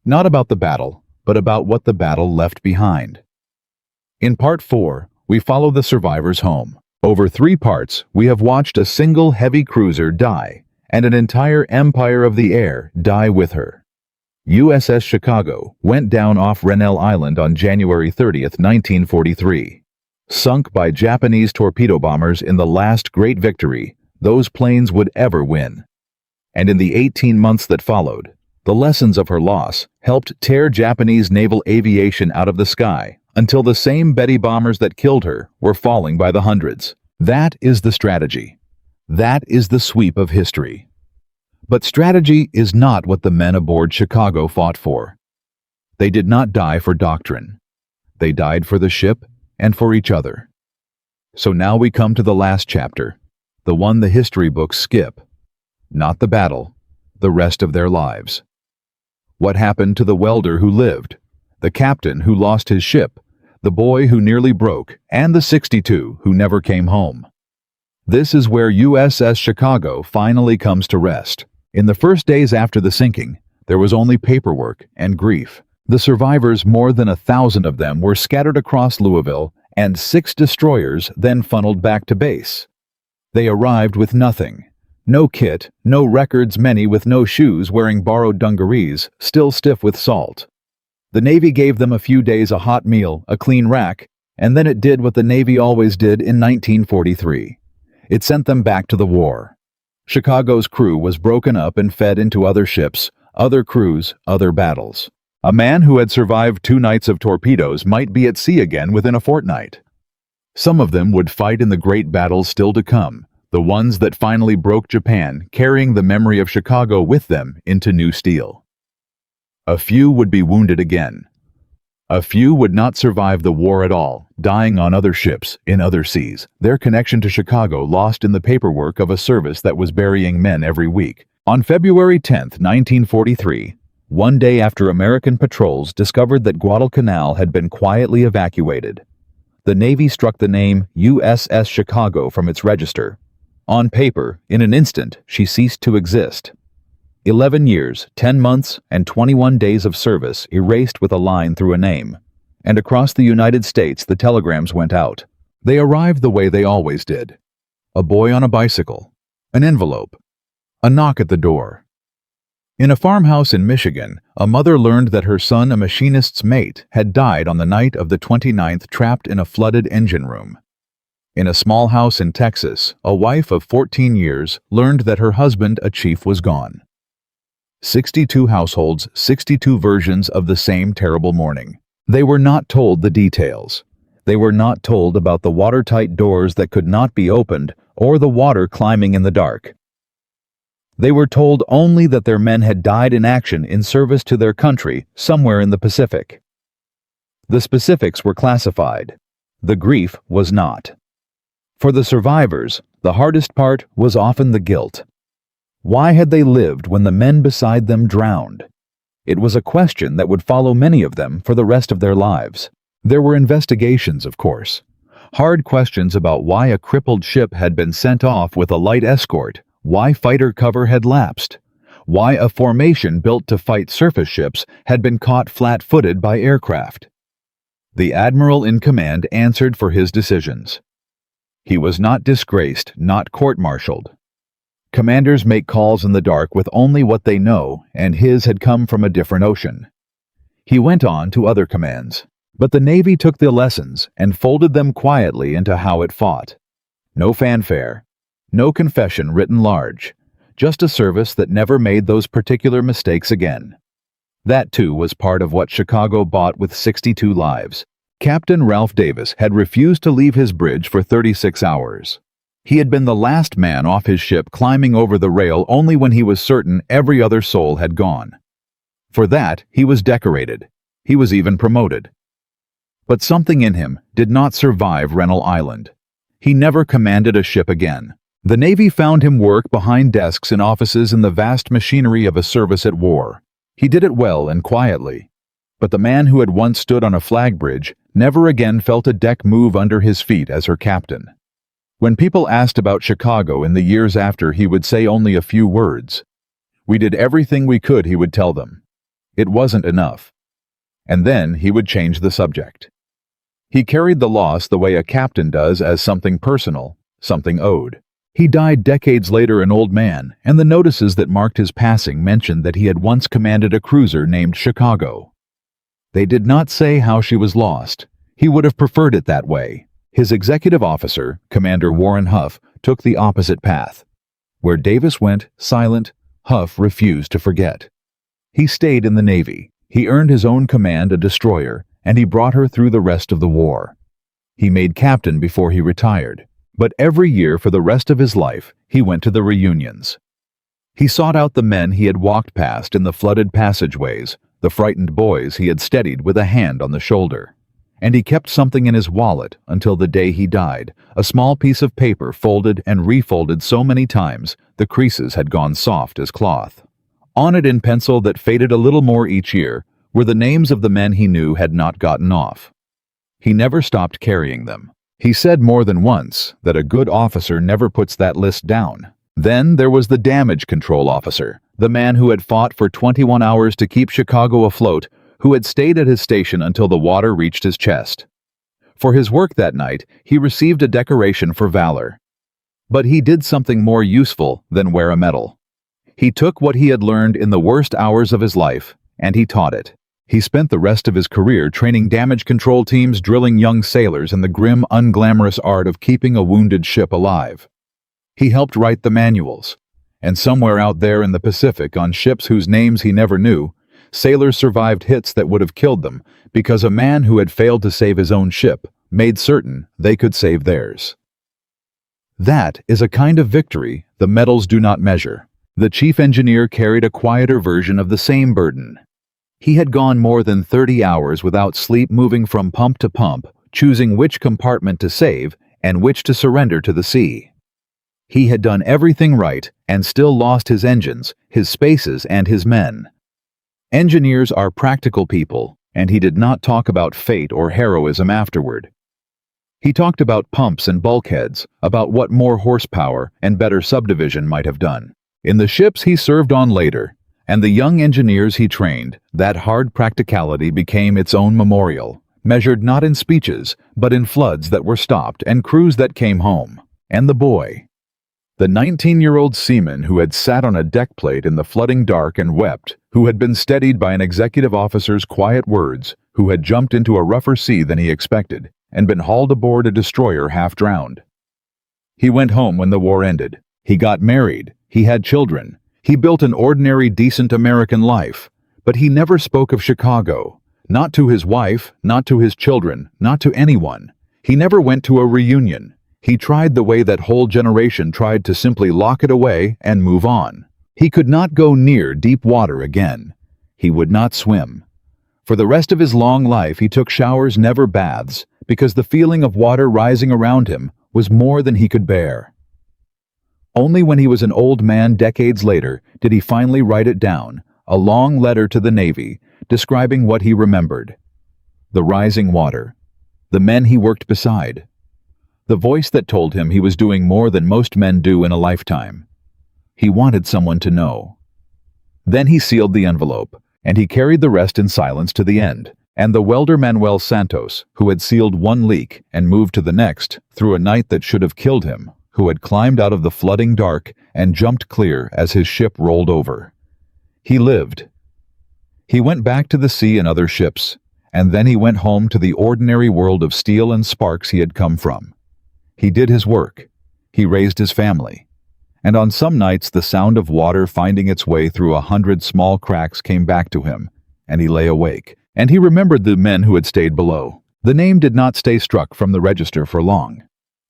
Not about the battle, but about what the battle left behind. In Part 4, we follow the survivors home. Over 3 parts, we have watched a single heavy cruiser die, and an entire empire of the air die with her. USS Chicago went down off Rennell Island on January 30th, 1943. Sunk by Japanese torpedo bombers in the last great victory those planes would ever win. And in the 18 months that followed, the lessons of her loss helped tear Japanese naval aviation out of the sky until the same Betty bombers that killed her were falling by the hundreds. That is the strategy. That is the sweep of history. But strategy is not what the men aboard Chicago fought for. They did not die for doctrine. They died for the ship and for each other. So now we come to the last chapter, the one the history books skip. Not the battle, the rest of their lives. What happened to the welder who lived, the captain who lost his ship, the boy who nearly broke, and the 62 who never came home? This is where USS Chicago finally comes to rest. In the first days after the sinking, there was only paperwork and grief. The survivors, more than 1,000 of them, were scattered across Louisville, and 6 destroyers then funneled back to base. They arrived with nothing. No kit, no records, many with no shoes, wearing borrowed dungarees, still stiff with salt. The Navy gave them a few days a hot meal, a clean rack, and then it did what the Navy always did in 1943. It sent them back to the war. Chicago's crew was broken up and fed into other ships, other crews, other battles. A man who had survived 2 nights of torpedoes might be at sea again within a fortnight. Some of them would fight in the great battles still to come, the ones that finally broke Japan, carrying the memory of Chicago with them into new steel. A few would be wounded again. A few would not survive the war at all, dying on other ships, in other seas, their connection to Chicago lost in the paperwork of a service that was burying men every week. On February 10, 1943, one day after American patrols discovered that Guadalcanal had been quietly evacuated, the Navy struck the name USS Chicago from its register. On paper, in an instant, she ceased to exist. 11 years, 10 months, and 21 days of service erased with a line through a name. And across the United States the telegrams went out. They arrived the way they always did. A boy on a bicycle. An envelope. A knock at the door. In a farmhouse in Michigan, a mother learned that her son, a machinist's mate, had died on the night of the 29th trapped in a flooded engine room. In a small house in Texas, a wife of 14 years learned that her husband, a chief, was gone. 62 households, 62 versions of the same terrible morning. They were not told the details. They were not told about the watertight doors that could not be opened or the water climbing in the dark. They were told only that their men had died in action in service to their country somewhere in the Pacific. The specifics were classified. The grief was not. For the survivors, the hardest part was often the guilt. Why had they lived when the men beside them drowned? It was a question that would follow many of them for the rest of their lives. There were investigations, of course. Hard questions about why a crippled ship had been sent off with a light escort, why fighter cover had lapsed, why a formation built to fight surface ships had been caught flat-footed by aircraft. The admiral in command answered for his decisions. He was not disgraced, not court-martialed. Commanders make calls in the dark with only what they know, and his had come from a different ocean. He went on to other commands, but the Navy took the lessons and folded them quietly into how it fought. No fanfare, no confession written large, just a service that never made those particular mistakes again. That, too, was part of what Chicago bought with 62 lives. Captain Ralph Davis had refused to leave his bridge for 36 hours. He had been the last man off his ship climbing over the rail only when he was certain every other soul had gone. For that, he was decorated. He was even promoted. But something in him did not survive Rennell Island. He never commanded a ship again. The Navy found him work behind desks in offices in the vast machinery of a service at war. He did it well and quietly. But the man who had once stood on a flag bridge never again felt a deck move under his feet as her captain. When people asked about Chicago in the years after, he would say only a few words. We did everything we could, he would tell them. It wasn't enough. And then he would change the subject. He carried the loss the way a captain does, as something personal, something owed. He died decades later an old man, and the notices that marked his passing mentioned that he had once commanded a cruiser named Chicago. They did not say how she was lost. He would have preferred it that way. His executive officer, Commander Warren Huff, took the opposite path. Where Davis went silent, Huff refused to forget. He stayed in the Navy. He earned his own command, a destroyer, and he brought her through the rest of the war. He made captain before he retired, but every year for the rest of his life, he went to the reunions. He sought out the men he had walked past in the flooded passageways, the frightened boys he had steadied with a hand on the shoulder. And he kept something in his wallet until the day he died, a small piece of paper folded and refolded so many times the creases had gone soft as cloth. On it in pencil that faded a little more each year were the names of the men he knew had not gotten off. He never stopped carrying them. He said more than once that a good officer never puts that list down. Then there was the damage control officer, the man who had fought for 21 hours to keep Chicago afloat, who had stayed at his station until the water reached his chest. For his work that night, he received a decoration for valor. But he did something more useful than wear a medal. He took what he had learned in the worst hours of his life, and he taught it. He spent the rest of his career training damage control teams, drilling young sailors in the grim, unglamorous art of keeping a wounded ship alive. He helped write the manuals. And somewhere out there in the Pacific, on ships whose names he never knew, sailors survived hits that would have killed them because a man who had failed to save his own ship made certain they could save theirs. That is a kind of victory the medals do not measure. The chief engineer carried a quieter version of the same burden. He had gone more than 30 hours without sleep, moving from pump to pump, choosing which compartment to save and which to surrender to the sea. He had done everything right and still lost his engines, his spaces, and his men. Engineers are practical people, and he did not talk about fate or heroism afterward. He talked about pumps and bulkheads, about what more horsepower and better subdivision might have done. In the ships he served on later, and the young engineers he trained, that hard practicality became its own memorial, measured not in speeches, but in floods that were stopped and crews that came home. And the boy, the 19-year-old seaman who had sat on a deck plate in the flooding dark and wept, who had been steadied by an executive officer's quiet words, who had jumped into a rougher sea than he expected, and been hauled aboard a destroyer half drowned. He went home when the war ended. He got married. He had children. He built an ordinary, decent American life. But he never spoke of Chicago. Not to his wife, not to his children, not to anyone. He never went to a reunion. He tried the way that whole generation tried to simply lock it away and move on. He could not go near deep water again. He would not swim. For the rest of his long life he took showers, never baths, because the feeling of water rising around him was more than he could bear. Only when he was an old man decades later did he finally write it down, a long letter to the Navy, describing what he remembered. The rising water. The men he worked beside. The voice that told him he was doing more than most men do in a lifetime. He wanted someone to know. Then he sealed the envelope, and he carried the rest in silence to the end, and the welder Manuel Santos, who had sealed one leak and moved to the next, through a night that should have killed him, who had climbed out of the flooding dark and jumped clear as his ship rolled over. He lived. He went back to the sea and other ships, and then he went home to the ordinary world of steel and sparks he had come from. He did his work. He raised his family. And on some nights the sound of water finding its way through 100 small cracks came back to him, and he lay awake, and he remembered the men who had stayed below. The name did not stay struck from the register for long.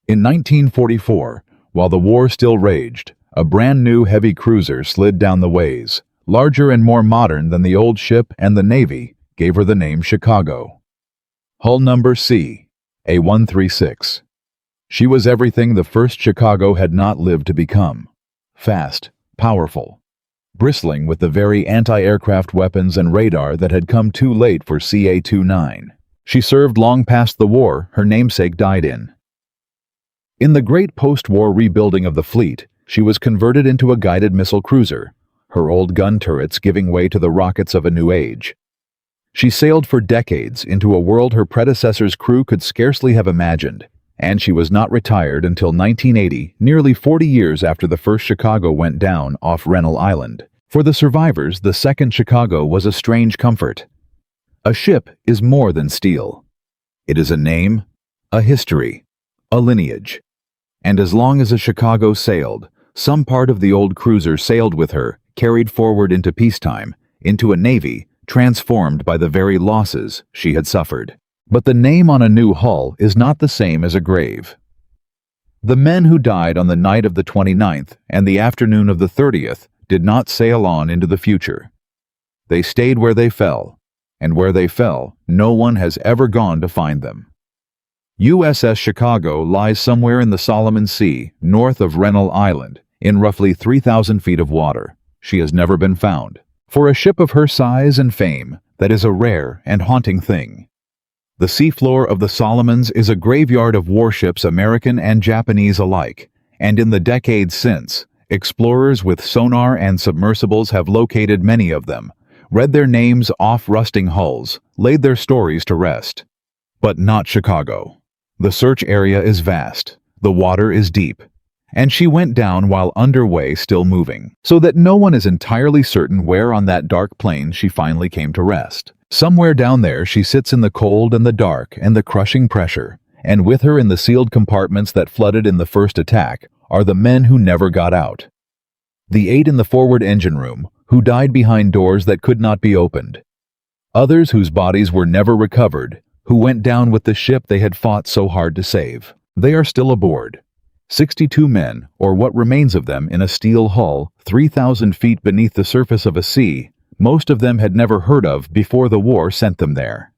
In 1944, while the war still raged, a brand new heavy cruiser slid down the ways, larger and more modern than the old ship, and the Navy gave her the name Chicago. Hull number C, A136. She was everything the first Chicago had not lived to become. Fast, powerful, bristling with the very anti-aircraft weapons and radar that had come too late for CA-29. She served long past the war her namesake died in. In the great post-war rebuilding of the fleet, she was converted into a guided missile cruiser, her old gun turrets giving way to the rockets of a new age. She sailed for decades into a world her predecessor's crew could scarcely have imagined, and she was not retired until 1980, nearly 40 years after the first Chicago went down off Rennell Island. For the survivors, the second Chicago was a strange comfort. A ship is more than steel. It is a name, a history, a lineage. And as long as a Chicago sailed, some part of the old cruiser sailed with her, carried forward into peacetime, into a navy transformed by the very losses she had suffered. But the name on a new hull is not the same as a grave. The men who died on the night of the 29th and the afternoon of the 30th did not sail on into the future. They stayed where they fell, and where they fell, no one has ever gone to find them. USS Chicago lies somewhere in the Solomon Sea, north of Rennell Island, in roughly 3,000 feet of water. She has never been found. For a ship of her size and fame, that is a rare and haunting thing. The seafloor of the Solomons is a graveyard of warships, American and Japanese alike, and in the decades since, explorers with sonar and submersibles have located many of them, read their names off rusting hulls, laid their stories to rest. But not Chicago. The search area is vast, the water is deep, and she went down while underway, still moving, so that no one is entirely certain where on that dark plain she finally came to rest. Somewhere down there she sits in the cold and the dark and the crushing pressure, and with her in the sealed compartments that flooded in the first attack are the men who never got out. The 8 in the forward engine room, who died behind doors that could not be opened. Others whose bodies were never recovered, who went down with the ship they had fought so hard to save. They are still aboard. 62 men, or what remains of them, in a steel hull 3,000 feet beneath the surface of a sea most of them had never heard of before the war sent them there.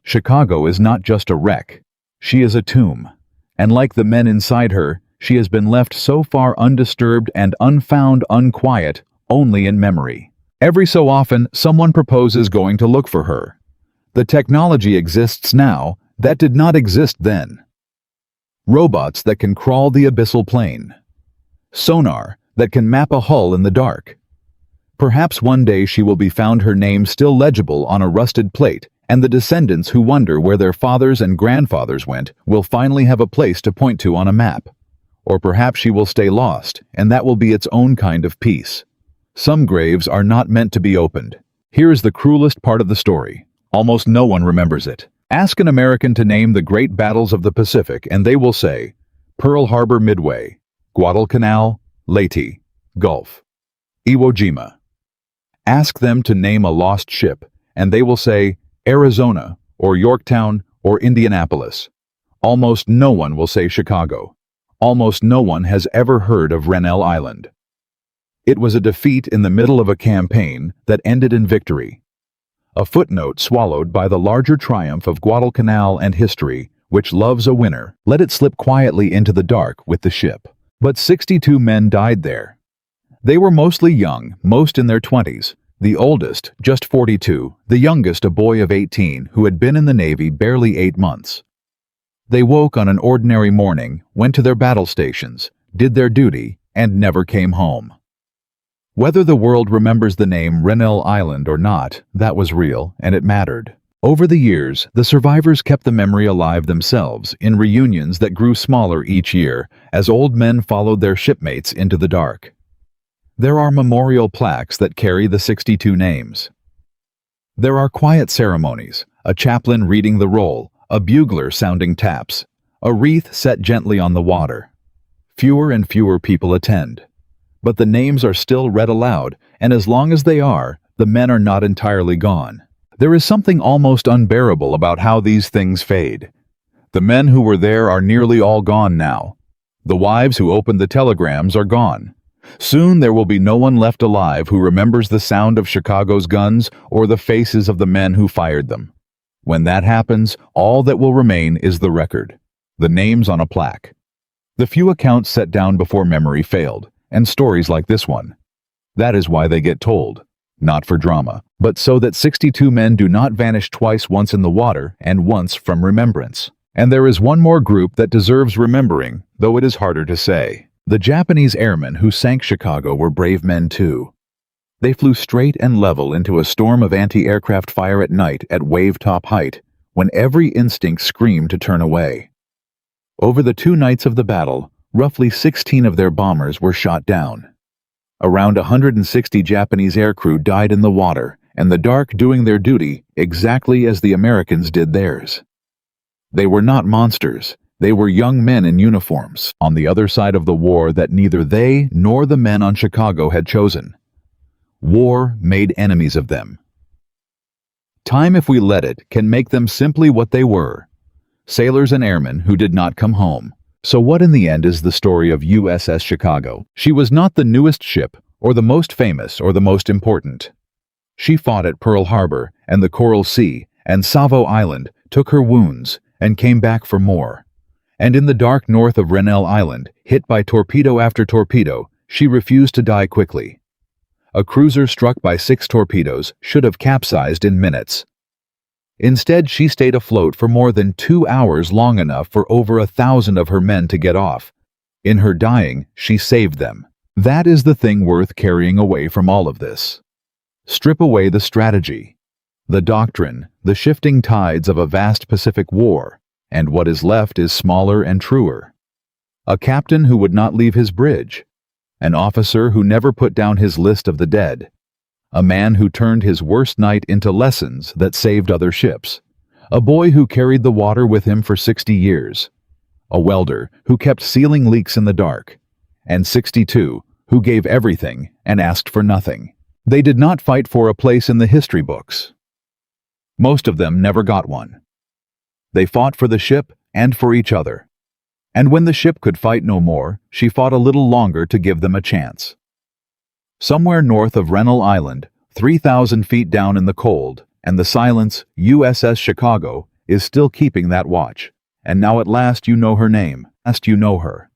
Chicago is not just a wreck. She is a tomb. And like the men inside her, she has been left so far undisturbed and unfound, unquiet, only in memory. Every so often, someone proposes going to look for her. The technology exists now that did not exist then. Robots that can crawl the abyssal plain. Sonar that can map a hull in the dark. Perhaps one day she will be found, her name still legible on a rusted plate, and the descendants who wonder where their fathers and grandfathers went will finally have a place to point to on a map. Or perhaps she will stay lost, and that will be its own kind of peace. Some graves are not meant to be opened. Here is the cruelest part of the story. Almost no one remembers it. Ask an American to name the great battles of the Pacific, and they will say Pearl Harbor Midway, Guadalcanal, Leyte, Gulf, Iwo Jima. Ask them to name a lost ship, and they will say Arizona, or Yorktown, or Indianapolis. Almost no one will say Chicago. Almost no one has ever heard of Rennell Island. It was a defeat in the middle of a campaign that ended in victory. A footnote swallowed by the larger triumph of Guadalcanal and history, which loves a winner, let it slip quietly into the dark with the ship. But 62 men died there. They were mostly young, most in their 20s, the oldest just 42, the youngest a boy of 18 who had been in the Navy barely 8 months. They woke on an ordinary morning, went to their battle stations, did their duty, and never came home. Whether the world remembers the name Rennell Island or not, that was real, and it mattered. Over the years, the survivors kept the memory alive themselves in reunions that grew smaller each year as old men followed their shipmates into the dark. There are memorial plaques that carry the 62 names. There are quiet ceremonies, a chaplain reading the roll, a bugler sounding taps, a wreath set gently on the water. Fewer and fewer people attend. But the names are still read aloud, and as long as they are, the men are not entirely gone. There is something almost unbearable about how these things fade. The men who were there are nearly all gone now. The wives who opened the telegrams are gone. Soon there will be no one left alive who remembers the sound of Chicago's guns or the faces of the men who fired them. When that happens, all that will remain is the record, the names on a plaque. The few accounts set down before memory failed, and stories like this one. That is why they get told, not for drama, but so that 62 men do not vanish twice, once in the water and once from remembrance. And there is one more group that deserves remembering, though it is harder to say. The Japanese airmen who sank Chicago were brave men too. They flew straight and level into a storm of anti-aircraft fire at night at wave-top height, when every instinct screamed to turn away. Over the 2 nights of the battle, roughly 16 of their bombers were shot down. Around 160 Japanese aircrew died in the water and the dark, doing their duty exactly as the Americans did theirs. They were not monsters. They were young men in uniforms on the other side of the war that neither they nor the men on Chicago had chosen. War made enemies of them. Time, if we let it, can make them simply what they were. Sailors and airmen who did not come home. So what in the end is the story of USS Chicago? She was not the newest ship, or the most famous, or the most important. She fought at Pearl Harbor and the Coral Sea and Savo Island, took her wounds, and came back for more. And in the dark north of Rennell Island, hit by torpedo after torpedo, she refused to die quickly. A cruiser struck by 6 torpedoes should have capsized in minutes. Instead, she stayed afloat for more than 2 hours, long enough for over 1,000 of her men to get off. In her dying, she saved them. That is the thing worth carrying away from all of this. Strip away the strategy, the doctrine, the shifting tides of a vast Pacific war, and what is left is smaller and truer. A captain who would not leave his bridge. An officer who never put down his list of the dead. A man who turned his worst night into lessons that saved other ships. A boy who carried the water with him for 60 years. A welder who kept sealing leaks in the dark. And 62 who gave everything and asked for nothing. They did not fight for a place in the history books. Most of them never got one. They fought for the ship and for each other. And when the ship could fight no more, she fought a little longer to give them a chance. Somewhere north of Rennell Island, 3,000 feet down in the cold, and the silence, USS Chicago is still keeping that watch. And now at last you know her name. At last you know her.